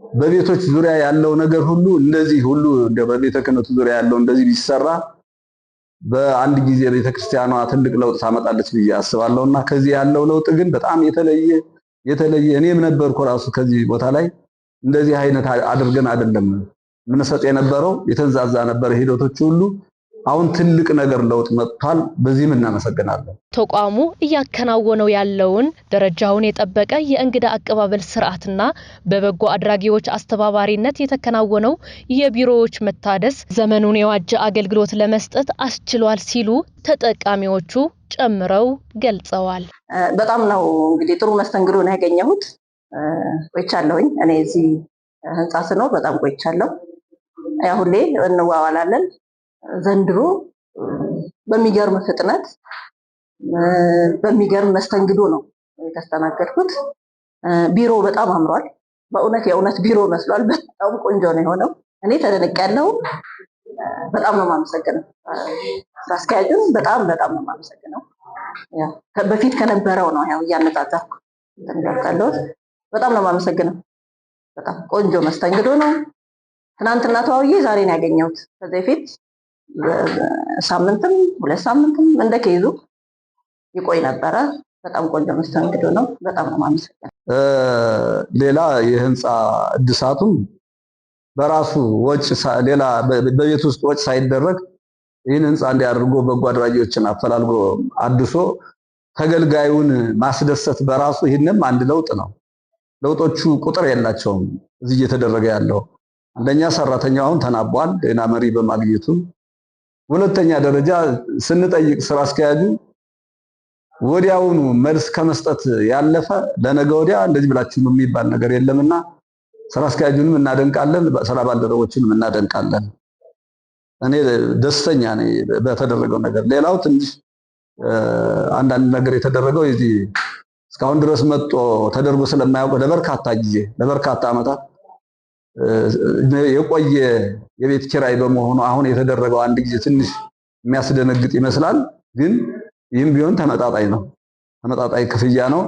በቤቶች ዙሪያ ያለው ነገር ሁሉ እንደዚህ ሁሉ በቤተ ክህነቱ ዙሪያ ያለው እንደዚህ ቢሰራ በአንድ ጊዜ ቤተክርስቲያኗ ትልቅ ለውጥ ታመጣለች ብዬ አስባለሁና ከዚህ ያለው ለውጥ ግን በጣም የተለየ እኔም ነበርኩ ራሱ ከዚህ ቦታ ላይ እንደዚህ አይነት አድርገን አይደለም ምንሰጥ የነበረው፣ የተንዛዛ ነበር ሂደቶች ሁሉ። አሁን ትልቅ ነገር ለውጥ መጥቷል። በዚህም እናመሰግናለን። ተቋሙ እያከናወነው ያለውን ደረጃውን የጠበቀ የእንግዳ አቀባበል ስርዓትና በበጎ አድራጊዎች አስተባባሪነት የተከናወነው የቢሮዎች መታደስ ዘመኑን የዋጀ አገልግሎት ለመስጠት አስችሏል ሲሉ ተጠቃሚዎቹ ጨምረው ገልጸዋል። በጣም ነው እንግዲህ ጥሩ መስተንግዶ ነው ያገኘሁት። ቆይቻለሁኝ እኔ እዚህ ህንጻ ስኖር በጣም ቆይቻለሁ። ያው ሁሌ እንዋዋላለን። ዘንድሮ በሚገርም ፍጥነት በሚገርም መስተንግዶ ነው የተስተናገድኩት። ቢሮ በጣም አምሯል። የእውነት ቢሮ መስሏል። በጣም ቆንጆ ነው የሆነው። እኔ ተደንቄያለሁ። በጣም ነው የማመሰግነው ስራ አስኪያጁን። በጣም ነው የማመሰግነው። ያው በፊት ከነበረው ነው ያው እያነጻጸርኩ እንደምታውቁት በጣም ነው የማመሰግነው። በጣም ቆንጆ መስተንግዶ ነው። ትናንትና ተዋውዬ ዛሬ ነው ያገኘሁት። ከዚህ በፊት ሳምንትም 2 ሳምንትም እንደከይዙ ይቆይ ነበረ። በጣም ቆንጆ መስተንግዶ ነው። በጣም ነው የማመሰግነው። ሌላ የህንፃ እድሳቱም በራሱ ወጭ ሌላ በቤት ውስጥ ወጭ ሳይደረግ ይህን ህንፃ እንዲያደርጎ በጎ አድራጊዎችን አፈላልጎ አድሶ ተገልጋዩን ማስደሰት በራሱ ይህንም አንድ ለውጥ ነው። ለውጦቹ ቁጥር የላቸውም እዚህ እየተደረገ ያለው። አንደኛ ሰራተኛው አሁን ተናቧል ጤና መሪ በማግኘቱ። ሁለተኛ ደረጃ ስንጠይቅ ስራ አስኪያጁ ወዲያውኑ መልስ ከመስጠት ያለፈ ለነገ ወዲያ እንደዚህ ብላችሁ ነው የሚባል ነገር የለምና ስራ አስኪያጁንም እናደንቃለን፣ ስራ ባልደረቦችንም እናደንቃለን። እኔ ደስተኛ ነኝ በተደረገው ነገር። ሌላው ትንሽ አንዳንድ ነገር የተደረገው የዚህ እስካሁን ድረስ መጥቶ ተደርጎ ስለማያውቅ ለበርካታ ጊዜ ለበርካታ ዓመታት የቆየ የቤት ኪራይ በመሆኑ አሁን የተደረገው አንድ ጊዜ ትንሽ የሚያስደነግጥ ይመስላል። ግን ይህም ቢሆን ተመጣጣኝ ነው። ተመጣጣኝ ክፍያ ነው።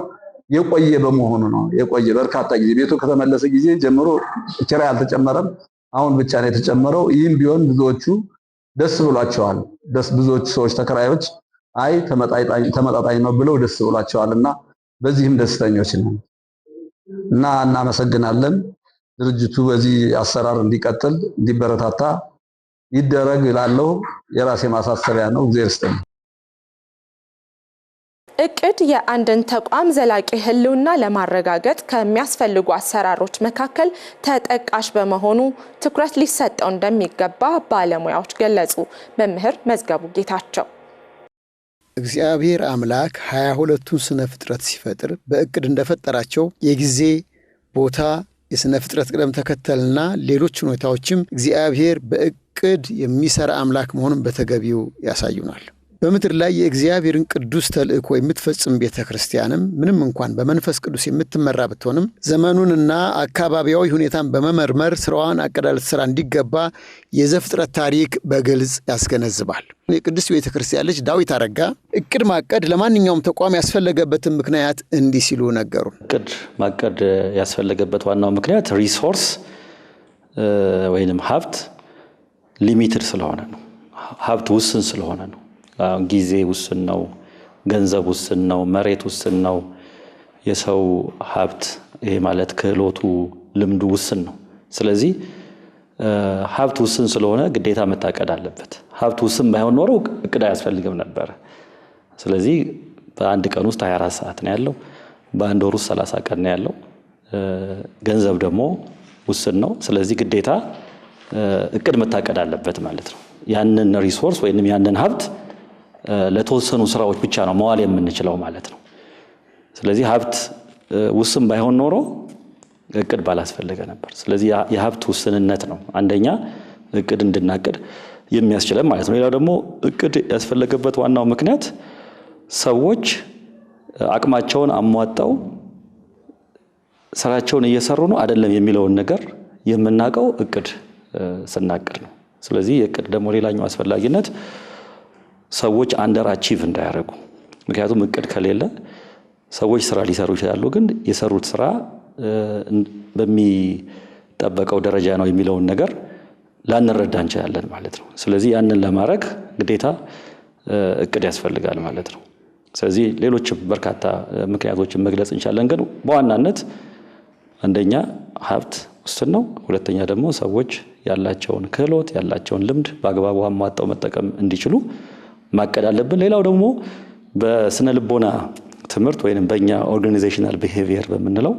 የቆየ በመሆኑ ነው። የቆየ በርካታ ጊዜ ቤቱ ከተመለሰ ጊዜ ጀምሮ ኪራይ አልተጨመረም። አሁን ብቻ ነው የተጨመረው። ይህም ቢሆን ብዙዎቹ ደስ ብሏቸዋል። ብዙዎቹ ሰዎች ተከራዮች አይ ተመጣጣኝ ነው ብለው ደስ ብሏቸዋልና በዚህም ደስተኞች ነን እና እናመሰግናለን። ድርጅቱ በዚህ አሰራር እንዲቀጥል እንዲበረታታ ይደረግ እላለሁ። የራሴ ማሳሰቢያ ነው። እግዚአብሔር ይስጥልኝ። እቅድ የአንድን ተቋም ዘላቂ ህልውና ለማረጋገጥ ከሚያስፈልጉ አሰራሮች መካከል ተጠቃሽ በመሆኑ ትኩረት ሊሰጠው እንደሚገባ ባለሙያዎች ገለጹ። መምህር መዝገቡ ጌታቸው እግዚአብሔር አምላክ 22ቱን ስነ ፍጥረት ሲፈጥር በእቅድ እንደፈጠራቸው የጊዜ ቦታ፣ የስነ ፍጥረት ቅደም ተከተልና ሌሎች ሁኔታዎችም እግዚአብሔር በእቅድ የሚሰራ አምላክ መሆኑን በተገቢው ያሳዩናል። በምድር ላይ የእግዚአብሔርን ቅዱስ ተልእኮ የምትፈጽም ቤተ ክርስቲያንም ምንም እንኳን በመንፈስ ቅዱስ የምትመራ ብትሆንም ዘመኑንና አካባቢያዊ ሁኔታን በመመርመር ስራዋን አቀዳለት ስራ እንዲገባ የዘፍጥረት ታሪክ በግልጽ ያስገነዝባል። የቅዱስ ቤተ ክርስቲያን ልጅ ዳዊት አረጋ እቅድ ማቀድ ለማንኛውም ተቋም ያስፈለገበትን ምክንያት እንዲህ ሲሉ ነገሩን። እቅድ ማቀድ ያስፈለገበት ዋናው ምክንያት ሪሶርስ ወይንም ሀብት ሊሚትድ ስለሆነ ነው። ሀብት ውስን ስለሆነ ነው። ጊዜ ውስን ነው፣ ገንዘብ ውስን ነው፣ መሬት ውስን ነው፣ የሰው ሀብት ይሄ ማለት ክህሎቱ ልምዱ ውስን ነው። ስለዚህ ሀብት ውስን ስለሆነ ግዴታ መታቀድ አለበት። ሀብት ውስን ባይሆን ኖሮ እቅድ አያስፈልግም ነበር። ስለዚህ በአንድ ቀን ውስጥ 24 ሰዓት ነው ያለው፣ በአንድ ወር ውስጥ 30 ቀን ነው ያለው። ገንዘብ ደግሞ ውስን ነው። ስለዚህ ግዴታ እቅድ መታቀድ አለበት ማለት ነው። ያንን ሪሶርስ ወይንም ያንን ሀብት ለተወሰኑ ስራዎች ብቻ ነው መዋል የምንችለው ማለት ነው። ስለዚህ ሀብት ውስን ባይሆን ኖሮ እቅድ ባላስፈልገ ነበር። ስለዚህ የሀብት ውስንነት ነው አንደኛ እቅድ እንድናቅድ የሚያስችለን ማለት ነው። ሌላው ደግሞ እቅድ ያስፈለገበት ዋናው ምክንያት ሰዎች አቅማቸውን አሟጣው ስራቸውን እየሰሩ ነው አይደለም የሚለውን ነገር የምናውቀው እቅድ ስናቅድ ነው። ስለዚህ የእቅድ ደግሞ ሌላኛው አስፈላጊነት ሰዎች አንደር አቺቭ እንዳያደርጉ። ምክንያቱም እቅድ ከሌለ ሰዎች ስራ ሊሰሩ ይችላሉ፣ ግን የሰሩት ስራ በሚጠበቀው ደረጃ ነው የሚለውን ነገር ላንረዳ እንችላለን ማለት ነው። ስለዚህ ያንን ለማድረግ ግዴታ እቅድ ያስፈልጋል ማለት ነው። ስለዚህ ሌሎችም በርካታ ምክንያቶችን መግለጽ እንችላለን፣ ግን በዋናነት አንደኛ ሀብት ውስን ነው፣ ሁለተኛ ደግሞ ሰዎች ያላቸውን ክህሎት ያላቸውን ልምድ በአግባቡ አሟጣው መጠቀም እንዲችሉ ማቀድ አለብን። ሌላው ደግሞ በስነ ልቦና ትምህርት ወይንም በእኛ ኦርጋናይዜሽናል ቢሄቪየር በምንለው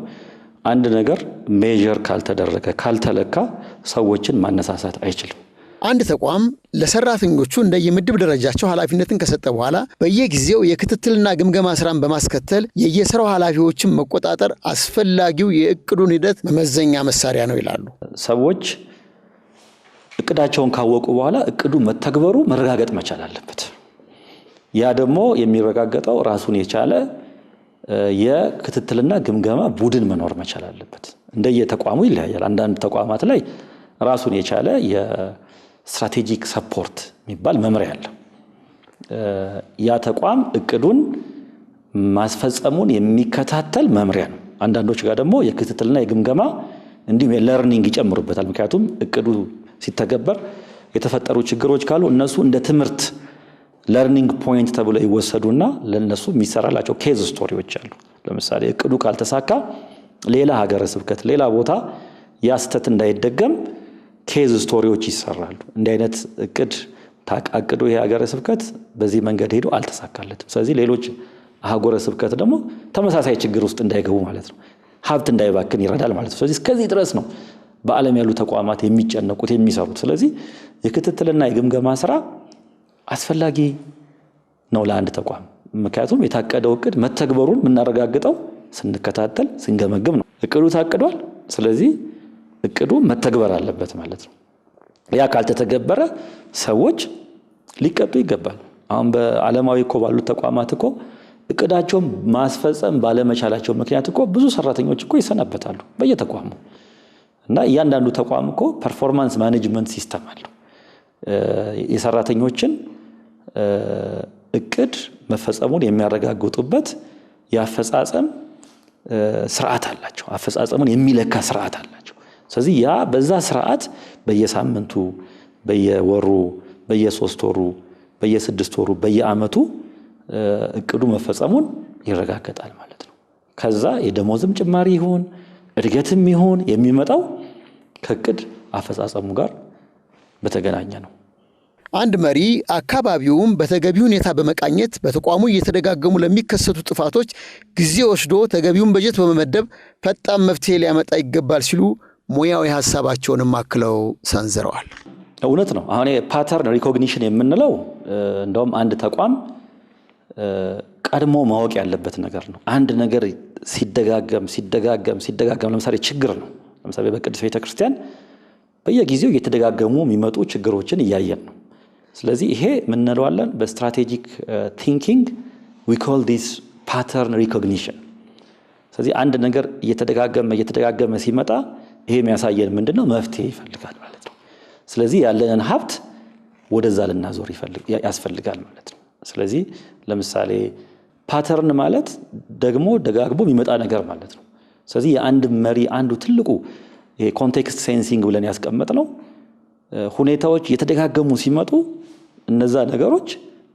አንድ ነገር ሜጀር ካልተደረገ ካልተለካ ሰዎችን ማነሳሳት አይችልም። አንድ ተቋም ለሰራተኞቹ እንደየምድብ ደረጃቸው ኃላፊነትን ከሰጠ በኋላ በየጊዜው የክትትልና ግምገማ ስራን በማስከተል የየስራው ኃላፊዎችን መቆጣጠር አስፈላጊው የእቅዱን ሂደት መመዘኛ መሳሪያ ነው ይላሉ። ሰዎች እቅዳቸውን ካወቁ በኋላ እቅዱ መተግበሩ መረጋገጥ መቻል አለበት። ያ ደግሞ የሚረጋገጠው ራሱን የቻለ የክትትልና ግምገማ ቡድን መኖር መቻል አለበት። እንደየተቋሙ ይለያያል። አንዳንድ ተቋማት ላይ ራሱን የቻለ የስትራቴጂክ ሰፖርት የሚባል መምሪያ አለ። ያ ተቋም እቅዱን ማስፈጸሙን የሚከታተል መምሪያ ነው። አንዳንዶች ጋር ደግሞ የክትትልና የግምገማ እንዲሁም የለርኒንግ ይጨምሩበታል። ምክንያቱም እቅዱ ሲተገበር የተፈጠሩ ችግሮች ካሉ እነሱ እንደ ትምህርት ለርኒንግ ፖይንት ተብሎ ይወሰዱና ለነሱ የሚሰራላቸው ኬዝ ስቶሪዎች አሉ። ለምሳሌ እቅዱ ካልተሳካ ሌላ ሀገረ ስብከት ሌላ ቦታ ያስተት እንዳይደገም ኬዝ ስቶሪዎች ይሰራሉ። እንዲህ አይነት እቅድ ታቃቅዶ ይሄ ሀገረ ስብከት በዚህ መንገድ ሄዶ አልተሳካለትም፣ ስለዚህ ሌሎች ሀገረ ስብከት ደግሞ ተመሳሳይ ችግር ውስጥ እንዳይገቡ ማለት ነው፣ ሀብት እንዳይባክን ይረዳል ማለት ነው። ስለዚህ እስከዚህ ድረስ ነው በዓለም ያሉ ተቋማት የሚጨነቁት የሚሰሩት። ስለዚህ የክትትልና የግምገማ ስራ አስፈላጊ ነው ለአንድ ተቋም። ምክንያቱም የታቀደው እቅድ መተግበሩን የምናረጋግጠው ስንከታተል ስንገመግም ነው። እቅዱ ታቅዷል፣ ስለዚህ እቅዱ መተግበር አለበት ማለት ነው። ያ ካልተተገበረ ሰዎች ሊቀጡ ይገባል። አሁን በዓለማዊ እኮ ባሉት ተቋማት እኮ እቅዳቸውን ማስፈጸም ባለመቻላቸው ምክንያት እኮ ብዙ ሰራተኞች እኮ ይሰናበታሉ በየተቋሙ እና እያንዳንዱ ተቋም እኮ ፐርፎርማንስ ማኔጅመንት ሲስተም አለው። የሰራተኞችን እቅድ መፈጸሙን የሚያረጋግጡበት የአፈጻጸም ስርዓት አላቸው። አፈጻጸሙን የሚለካ ስርዓት አላቸው። ስለዚህ ያ በዛ ስርዓት በየሳምንቱ፣ በየወሩ፣ በየ3 ወሩ፣ በየ6 ወሩ፣ በየአመቱ እቅዱ መፈጸሙን ይረጋገጣል ማለት ነው። ከዛ የደሞዝም ጭማሪ ይሁን እድገትም ይሁን የሚመጣው ከእቅድ አፈጻጸሙ ጋር በተገናኘ ነው። አንድ መሪ አካባቢውን በተገቢ ሁኔታ በመቃኘት በተቋሙ እየተደጋገሙ ለሚከሰቱ ጥፋቶች ጊዜ ወስዶ ተገቢውን በጀት በመመደብ ፈጣን መፍትሄ ሊያመጣ ይገባል ሲሉ ሙያዊ ሐሳባቸውንም አክለው ሰንዝረዋል። እውነት ነው። አሁን ፓተርን ሪኮግኒሽን የምንለው እንደውም አንድ ተቋም ቀድሞ ማወቅ ያለበት ነገር ነው። አንድ ነገር ሲደጋገም ለምሳሌ ችግር ነው። ለምሳሌ በቅድስት ቤተክርስቲያን በየጊዜው እየተደጋገሙ የሚመጡ ችግሮችን እያየን ነው። ስለዚህ ይሄ ምን እንለዋለን? በስትራቴጂክ ቲንኪንግ we call this pattern recognition። ስለዚህ አንድ ነገር እየተደጋገመ ሲመጣ ይሄ የሚያሳየን ምንድነው? መፍትሄ ይፈልጋል ማለት ነው። ስለዚህ ያለንን ሀብት ወደዛ ልናዞር ያስፈልጋል ማለት ነው። ስለዚህ ለምሳሌ ፓተርን ማለት ደግሞ ደጋግሞ የሚመጣ ነገር ማለት ነው። ስለዚህ የአንድ መሪ አንዱ ትልቁ ኮንቴክስት ሴንሲንግ ብለን ያስቀመጥነው ሁኔታዎች እየተደጋገሙ ሲመጡ እነዛ ነገሮች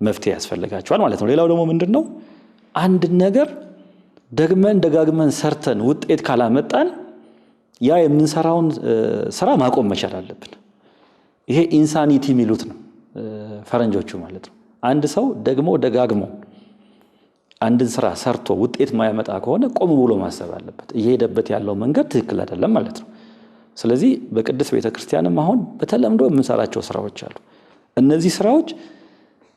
መፍትሄ ያስፈልጋቸዋል ማለት ነው። ሌላው ደግሞ ምንድነው? አንድ ነገር ደጋግመን ሰርተን ውጤት ካላመጣን ያ የምንሰራውን ስራ ማቆም መቻል አለብን። ይሄ ኢንሳኒቲ የሚሉት ነው ፈረንጆቹ ማለት ነው። አንድ ሰው ደጋግሞ አንድን ስራ ሰርቶ ውጤት ማያመጣ ከሆነ ቆም ብሎ ማሰብ አለበት። እየሄደበት ያለው መንገድ ትክክል አይደለም ማለት ነው። ስለዚህ በቅድስት ቤተክርስቲያንም አሁን በተለምዶ የምንሰራቸው ስራዎች አሉ። እነዚህ ስራዎች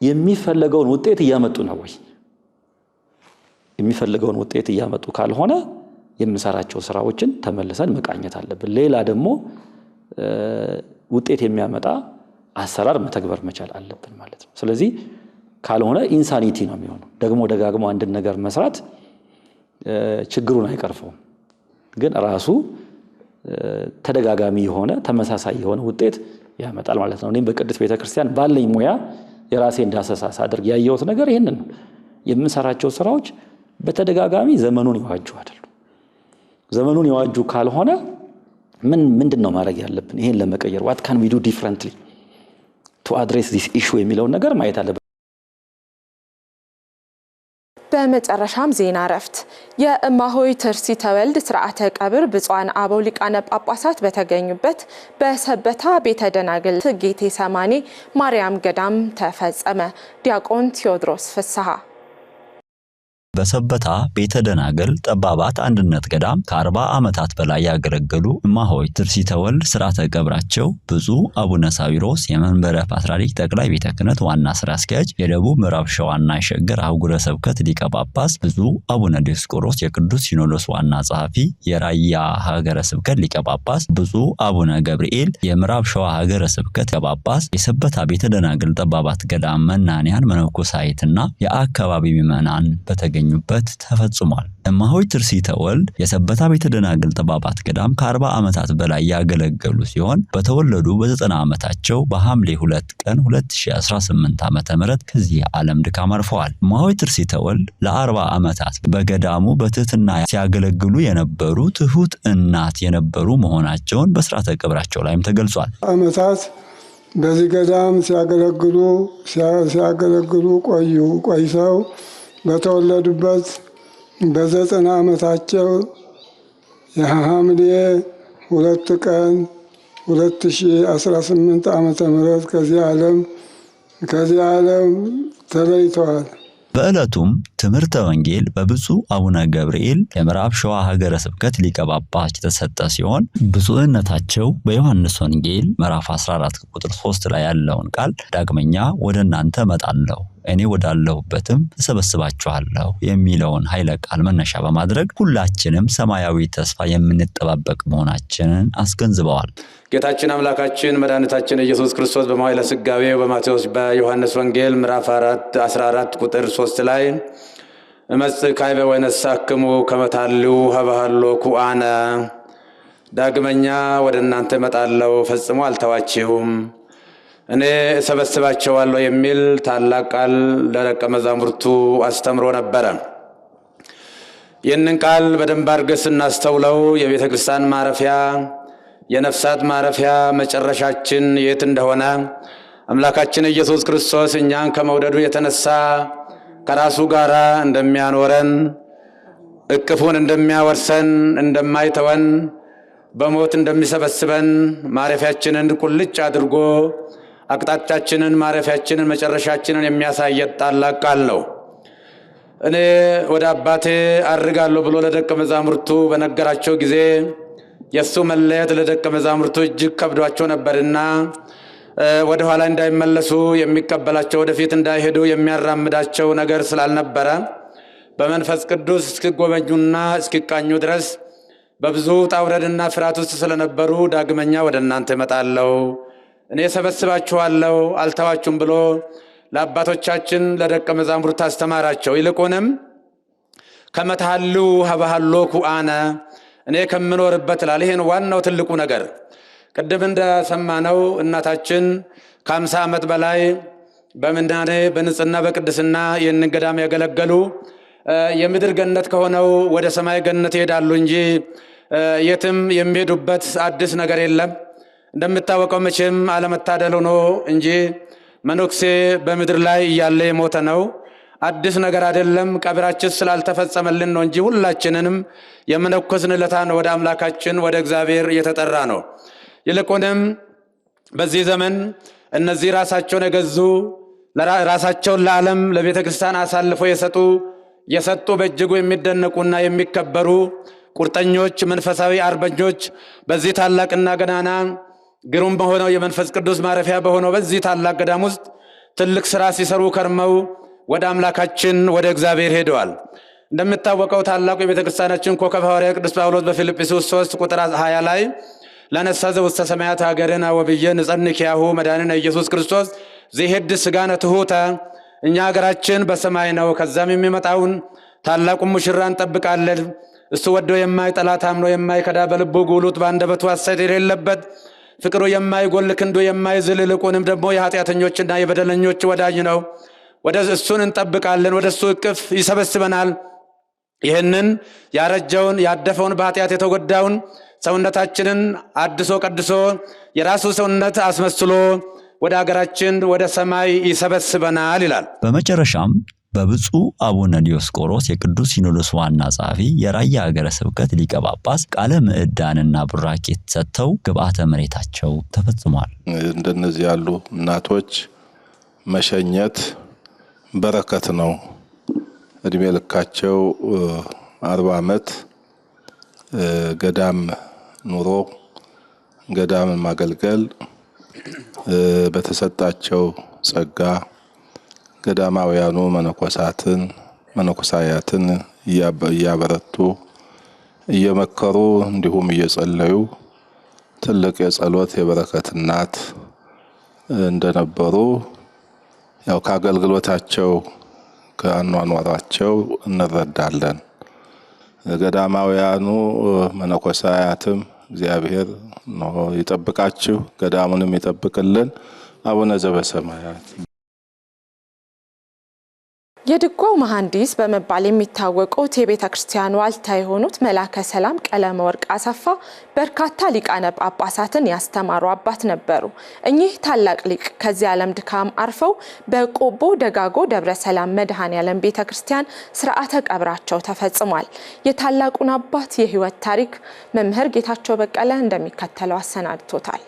የሚፈልገውን ውጤት እያመጡ ነው ወይ? የሚፈልገውን ውጤት እያመጡ ካልሆነ የምንሰራቸው ስራዎችን ተመልሰን መቃኘት አለብን። ሌላ ደግሞ ውጤት የሚያመጣ አሰራር መተግበር መቻል አለብን ማለት ነው። ስለዚህ ካልሆነ ኢንሳኒቲ ነው የሚሆነው። ደጋግሞ አንድ ነገር መስራት ችግሩን አይቀርፈውም፣ ግን ራሱ ተደጋጋሚ የሆነ ተመሳሳይ የሆነ ውጤት ያመጣል ማለት ነው። እኔም በቅድስት ቤተክርስቲያን ባለኝ ሙያ የራሴ እንዳሰሳስ አድርግ ያየሁት ነገር ይሄንን ነው። የምንሰራቸው ስራዎች በተደጋጋሚ ዘመኑን ይዋጁ አይደሉ። ዘመኑን ይዋጁ ካልሆነ ምንድነው ማድረግ ያለብን? ይሄን ለመቀየር what can we do differently to address this issue የሚለውን ነገር ማየት አለብን። በመጨረሻም ዜና እረፍት የእማሆይ ትርሲተ ወልድ ስርዓተ ቀብር ብፁዓን አበው ሊቃነ ጳጳሳት በተገኙበት በሰበታ ቤተ ደናግል ጌቴ ሰማኒ ማርያም ገዳም ተፈጸመ። ዲያቆን ቴዎድሮስ ፍስሐ በሰበታ ቤተ ደናግል ጠባባት አንድነት ገዳም ከ40 ዓመታት በላይ ያገለገሉ እማሆይ ትርሲተ ወልድ ስርዓተ ቀብራቸው ብፁዕ አቡነ ሳዊሮስ የመንበረ ፓትርያርክ ጠቅላይ ቤተ ክህነት ዋና ስራ አስኪያጅ፣ የደቡብ ምዕራብ ሸዋና የሸገር አህጉረ ስብከት ሊቀ ጳጳስ፣ ብፁዕ አቡነ ዲዮስቆሮስ የቅዱስ ሲኖዶስ ዋና ጸሐፊ፣ የራያ ሀገረ ስብከት ሊቀ ጳጳስ፣ ብፁዕ አቡነ ገብርኤል የምዕራብ ሸዋ ሀገረ ስብከት ሊቀ ጳጳስ፣ የሰበታ ቤተ ደናግል ጠባባት ገዳም መናንያን መነኮሳይትና የአካባቢ ምዕመናን በተገኙ በት ተፈጽሟል። እማሆይ ትርሲተ ወልድ የሰበታ ቤተ ደናግል ጠባባት ገዳም ከ40 ዓመታት በላይ ያገለገሉ ሲሆን በተወለዱ በ90 ዓመታቸው በሐምሌ 2 ቀን 2018 ዓ.ም ከዚህ ዓለም ድካም አርፈዋል። እማሆይ ትርሲተ ወልድ ለ40 ዓመታት በገዳሙ በትህትና ሲያገለግሉ የነበሩ ትሁት እናት የነበሩ መሆናቸውን በስርዓተ ቀብራቸው ላይም ተገልጿል። ዓመታት በዚህ ገዳም ሲያገለግሉ ቆይተው በተወለዱበት በ90 ዓመታቸው የሐምሌ 2 ቀን 2018 ዓ.ም ከዚህ ዓለም ተለይተዋል። በዕለቱም ትምህርተ ወንጌል በብፁዕ አቡነ ገብርኤል የምዕራብ ሸዋ ሀገረ ስብከት ሊቀ ጳጳስ የተሰጠ ሲሆን ብፁዕነታቸው በዮሐንስ ወንጌል ምዕራፍ 14 ቁጥር 3 ላይ ያለውን ቃል ዳግመኛ ወደ እናንተ እመጣለሁ እኔ ወዳለሁበትም እሰበስባችኋለሁ የሚለውን ኃይለ ቃል መነሻ በማድረግ ሁላችንም ሰማያዊ ተስፋ የምንጠባበቅ መሆናችንን አስገንዝበዋል። ጌታችን አምላካችን መድኃኒታችን ኢየሱስ ክርስቶስ በመዋዕለ ሥጋዌው በማቴዎስ በዮሐንስ ወንጌል ምዕራፍ 14 ቁጥር 3 ላይ እመጽእ ካይበ ወነሳክሙ ከመታሉ ሀባሃሎ ኩአነ ዳግመኛ ወደ እናንተ እመጣለሁ ፈጽሞ አልተዋችሁም እኔ እሰበስባቸዋለሁ የሚል ታላቅ ቃል ለደቀ መዛሙርቱ አስተምሮ ነበረ። ይህንን ቃል በደንብ አድርገን ስናስተውለው የቤተ ክርስቲያን ማረፊያ የነፍሳት ማረፊያ መጨረሻችን የት እንደሆነ አምላካችን ኢየሱስ ክርስቶስ እኛን ከመውደዱ የተነሳ ከራሱ ጋር እንደሚያኖረን እቅፉን እንደሚያወርሰን እንደማይተወን በሞት እንደሚሰበስበን ማረፊያችንን ቁልጭ አድርጎ አቅጣጫችንን ማረፊያችንን መጨረሻችንን የሚያሳየን ታላቅ ቃል ነው። እኔ ወደ አባቴ አርጋለሁ ብሎ ለደቀ መዛሙርቱ በነገራቸው ጊዜ የሱ መለየት ለደቀ መዛሙርቱ እጅግ ከብዷቸው ነበርና ወደ ኋላ እንዳይመለሱ የሚቀበላቸው ወደፊት እንዳይሄዱ የሚያራምዳቸው ነገር ስላልነበረ በመንፈስ ቅዱስ እስኪጎበኙና እስኪቃኙ ድረስ በብዙ ጣውረድና ፍርሃት ውስጥ ስለነበሩ ዳግመኛ ወደ እናንተ እመጣለሁ እኔ ሰበስባችኋለሁ አልተዋችሁም ብሎ ለአባቶቻችን ለደቀ መዛሙርት አስተማራቸው። ይልቁንም ከመታሉ ሀባሃሎ ኩአነ እኔ ከምኖርበት ላል ይሄን ዋናው ትልቁ ነገር ቅድም እንደሰማነው እናታችን ከ50 ዓመት በላይ በምናኔ በንጽህና በቅድስና ይህንን ገዳም ያገለገሉ የምድር ገነት ከሆነው ወደ ሰማይ ገነት ይሄዳሉ እንጂ የትም የሚሄዱበት አዲስ ነገር የለም። እንደምታወቀው መቼም አለመታደል ሆኖ እንጂ መነኩሴ በምድር ላይ እያለ የሞተ ነው። አዲስ ነገር አይደለም። ቀብራችን ስላልተፈጸመልን ነው እንጂ ሁላችንንም የመነኮስንለታን ወደ አምላካችን ወደ እግዚአብሔር የተጠራ ነው። ይልቁንም በዚህ ዘመን እነዚህ ራሳቸውን የገዙ ራሳቸውን ለዓለም ለቤተ ክርስቲያን አሳልፈው የሰጡ በእጅጉ የሚደነቁና የሚከበሩ ቁርጠኞች መንፈሳዊ አርበኞች በዚህ ታላቅና ገናና ግሩም በሆነው የመንፈስ ቅዱስ ማረፊያ በሆነው በዚህ ታላቅ ገዳም ውስጥ ትልቅ ሥራ ሲሰሩ ከርመው ወደ አምላካችን ወደ እግዚአብሔር ሄደዋል። እንደምታወቀው ታላቁ የቤተ ክርስቲያናችን ኮከብ ሐዋርያ ቅዱስ ጳውሎስ በፊልጵስዩስ 3 ቁጥር 20 ላይ ለነሳ ዘውስተ ሰማያት ሀገርና ወብየ ንጸንኪያሁ መድኃኒነ ኢየሱስ ክርስቶስ ዘሄድ ስጋነ ትሑተ እኛ ሀገራችን በሰማይ ነው ከዛም የሚመጣውን ታላቁን ሙሽራ እንጠብቃለን። እሱ ወዶ የማይጠላ ታምኖ የማይከዳ በልቡ ጉሉት በአንደበቱ ሐሰት የሌለበት ፍቅሩ የማይጎል ክንዱ የማይዝል ይልቁንም ደግሞ የኃጢአተኞችና የበደለኞች ወዳጅ ነው። ወደ እሱን እንጠብቃለን። ወደ እሱ እቅፍ ይሰበስበናል። ይህንን ያረጀውን ያደፈውን በኃጢአት የተጎዳውን ሰውነታችንን አድሶ ቀድሶ የራሱ ሰውነት አስመስሎ ወደ ሀገራችን ወደ ሰማይ ይሰበስበናል ይላል። በመጨረሻም በብፁዕ አቡነ ዲዮስቆሮስ የቅዱስ ሲኖዶስ ዋና ጸሐፊ የራያ ሀገረ ስብከት ሊቀ ጳጳስ ቃለ ምዕዳንና ቡራኬ ሰጥተው ግብአተ መሬታቸው ተፈጽሟል። እንደነዚህ ያሉ እናቶች መሸኘት በረከት ነው። እድሜ ልካቸው 40 ዓመት ገዳም ኑሮ ገዳምን ማገልገል በተሰጣቸው ጸጋ ገዳማውያኑ መነኮሳያትን እያበረቱ እየመከሩ እንዲሁም እየጸለዩ ትልቅ የጸሎት የበረከት እናት እንደነበሩ ያው ከአገልግሎታቸው ከአኗኗራቸው እንረዳለን። ገዳማውያኑ መነኮሳያትም እግዚአብሔር ነው ይጠብቃችሁ፣ ገዳሙንም ይጠብቅልን። አቡነ ዘበሰማያት የድጓው መሐንዲስ በመባል የሚታወቁት የቤተ ክርስቲያን ዋልታ የሆኑት መላከ ሰላም ቀለመ ወርቅ አሰፋ በርካታ ሊቃነ ጳጳሳትን ያስተማሩ አባት ነበሩ። እኚህ ታላቅ ሊቅ ከዚህ ዓለም ድካም አርፈው በቆቦ ደጋጎ ደብረ ሰላም መድኃኔዓለም ቤተ ክርስቲያን ሥርዓተ ቀብራቸው ተፈጽሟል። የታላቁን አባት የሕይወት ታሪክ መምህር ጌታቸው በቀለ እንደሚከተለው አሰናድቶታል።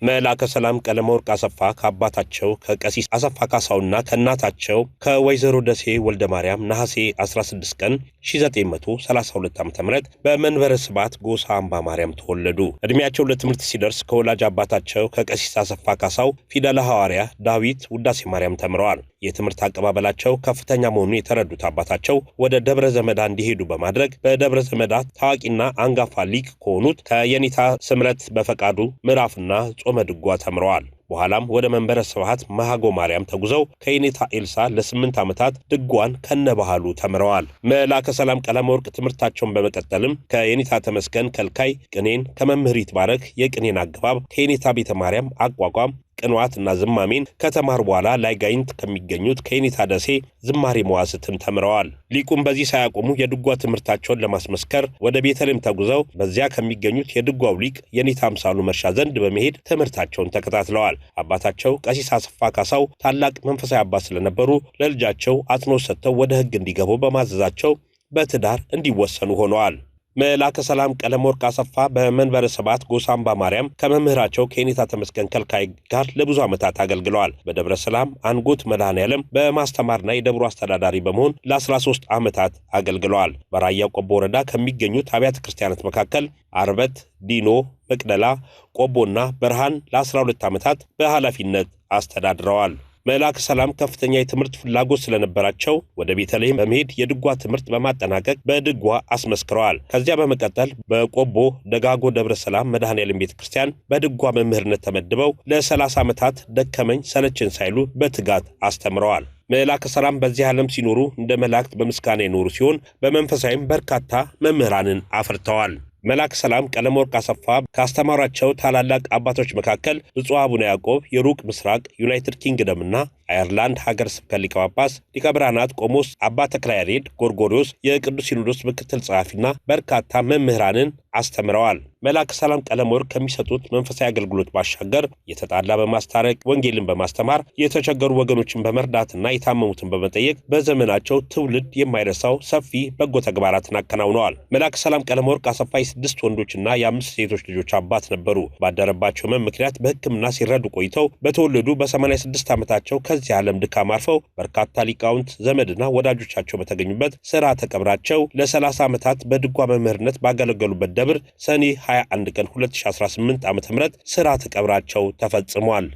መላከ ሰላም ቀለመ ወርቅ አሰፋ ከአባታቸው ከቀሲስ አሰፋ ካሳውና ከእናታቸው ከወይዘሮ ደሴ ወልደ ማርያም ነሐሴ 16 ቀን 1932 ዓ.ም በመንበረ ስብዓት ጎሳ አምባ ማርያም ተወለዱ። እድሜያቸው ለትምህርት ሲደርስ ከወላጅ አባታቸው ከቀሲስ አሰፋ ካሳው ፊደለ ሐዋርያ፣ ዳዊት፣ ውዳሴ ማርያም ተምረዋል። የትምህርት አቀባበላቸው ከፍተኛ መሆኑን የተረዱት አባታቸው ወደ ደብረ ዘመዳ እንዲሄዱ በማድረግ በደብረ ዘመዳ ታዋቂና አንጋፋ ሊቅ ከሆኑት ከየኒታ ስምረት በፈቃዱ ምዕራፍና ጾመ ድጓ ተምረዋል። በኋላም ወደ መንበረ ስብሐት መሃጎ ማርያም ተጉዘው ከየኔታ ኤልሳ ለ8 ዓመታት ድጓን ከነባህሉ ተምረዋል። መላከ ሰላም ቀለመወርቅ ትምህርታቸውን በመቀጠልም ከየኔታ ተመስገን ከልካይ ቅኔን፣ ከመምህር ይትባረክ የቅኔን አገባብ፣ ከየኔታ ቤተ ማርያም አቋቋም ቅንዋትና ዝማሜን ከተማሩ በኋላ ላይ ጋይንት ከሚገኙት ከየኔታ ደሴ ዝማሬ መዋሥዕትን ተምረዋል። ሊቁም በዚህ ሳያቆሙ የድጓ ትምህርታቸውን ለማስመስከር ወደ ቤተልሔም ተጉዘው በዚያ ከሚገኙት የድጓው ሊቅ የኔታ አምሳሉ መርሻ ዘንድ በመሄድ ትምህርታቸውን ተከታትለዋል። አባታቸው ቀሲስ አሰፋ ካሳው ታላቅ መንፈሳዊ አባት ስለነበሩ ለልጃቸው አጽንዖት ሰጥተው ወደ ሕግ እንዲገቡ በማዘዛቸው በትዳር እንዲወሰኑ ሆነዋል። መላከ ሰላም ቀለመወርቅ አሰፋ በመንበረ ስብሐት ጎሳምባ ማርያም ከመምህራቸው ከየኔታ ተመስገን ከልካይ ጋር ለብዙ ዓመታት አገልግለዋል። በደብረ ሰላም አንጎት መድኃኔዓለም በማስተማርና የደብሩ አስተዳዳሪ በመሆን ለ13 ዓመታት አገልግለዋል። በራያ ቆቦ ወረዳ ከሚገኙት አብያተ ክርስቲያናት መካከል አርበት፣ ዲኖ፣ መቅደላ፣ ቆቦና በርሃን ለ12 ዓመታት በኃላፊነት አስተዳድረዋል። መላከ ሰላም ከፍተኛ የትምህርት ፍላጎት ስለነበራቸው ወደ ቤተልሔም በመሄድ የድጓ ትምህርት በማጠናቀቅ በድጓ አስመስክረዋል። ከዚያ በመቀጠል በቆቦ ደጋጎ ደብረ ሰላም መድኃኔዓለም ቤተክርስቲያን በድጓ መምህርነት ተመድበው ለ30 ዓመታት ደከመኝ ሰለቸኝ ሳይሉ በትጋት አስተምረዋል። መላከ ሰላም በዚህ ዓለም ሲኖሩ እንደ መላእክት በምስጋና የኖሩ ሲሆን በመንፈሳዊም በርካታ መምህራንን አፍርተዋል። መላከ ሰላም ቀለመወርቅ አሰፋ ካስተማሯቸው ታላላቅ አባቶች መካከል ብፁዕ አቡነ ያዕቆብ የሩቅ ምስራቅ ዩናይትድ ኪንግደምና አየርላንድ ሀገረ ስብከት ሊቀ ጳጳስ፣ ሊቀ ብርሃናት ቆሞስ አባ ተክለ ያሬድ ጎርጎርዮስ የቅዱስ ሲኖዶስ ምክትል ጸሐፊና በርካታ መምህራንን አስተምረዋል። መላከ ሰላም ቀለመወርቅ ከሚሰጡት መንፈሳዊ አገልግሎት ባሻገር የተጣላ በማስታረቅ ወንጌልን በማስተማር የተቸገሩ ወገኖችን በመርዳትና የታመሙትን በመጠየቅ በዘመናቸው ትውልድ የማይረሳው ሰፊ በጎ ተግባራትን አከናውነዋል። መላከ ሰላም ቀለመወርቅ አሰፋ የ6 ወንዶችና የ5 ሴቶች ልጆች አባት ነበሩ። ባደረባቸው ሕመም ምክንያት በሕክምና ሲረዱ ቆይተው በተወለዱ በ86 ዓመታቸው ከዚህ ዓለም ድካም አርፈው በርካታ ሊቃውንት ዘመድና ወዳጆቻቸው በተገኙበት ሥርዓተ ቀብራቸው ለ30 ዓመታት በድጓ መምህርነት ባገለገሉበት ደብር ሰኔ 21 ቀን 2018 ዓ.ም ሥርዓተ ቀብራቸው ተፈጽሟል።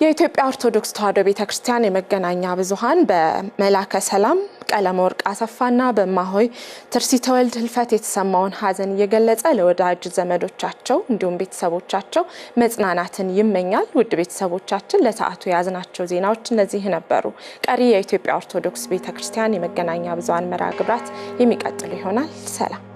የኢትዮጵያ ኦርቶዶክስ ተዋሕዶ ቤተክርስቲያን የመገናኛ ብዙሃን በመላከ ሰላም ቀለመወርቅ አሰፋና በማሆይ ትርሲተ ወልድ ህልፈት የተሰማውን ሐዘን እየገለጸ ለወዳጅ ዘመዶቻቸው እንዲሁም ቤተሰቦቻቸው መጽናናትን ይመኛል። ውድ ቤተሰቦቻችን ለሰዓቱ የያዝናቸው ዜናዎች እነዚህ ነበሩ። ቀሪ የኢትዮጵያ ኦርቶዶክስ ቤተክርስቲያን የመገናኛ ብዙሃን መርሃ ግብራት የሚቀጥሉ ይሆናል። ሰላም።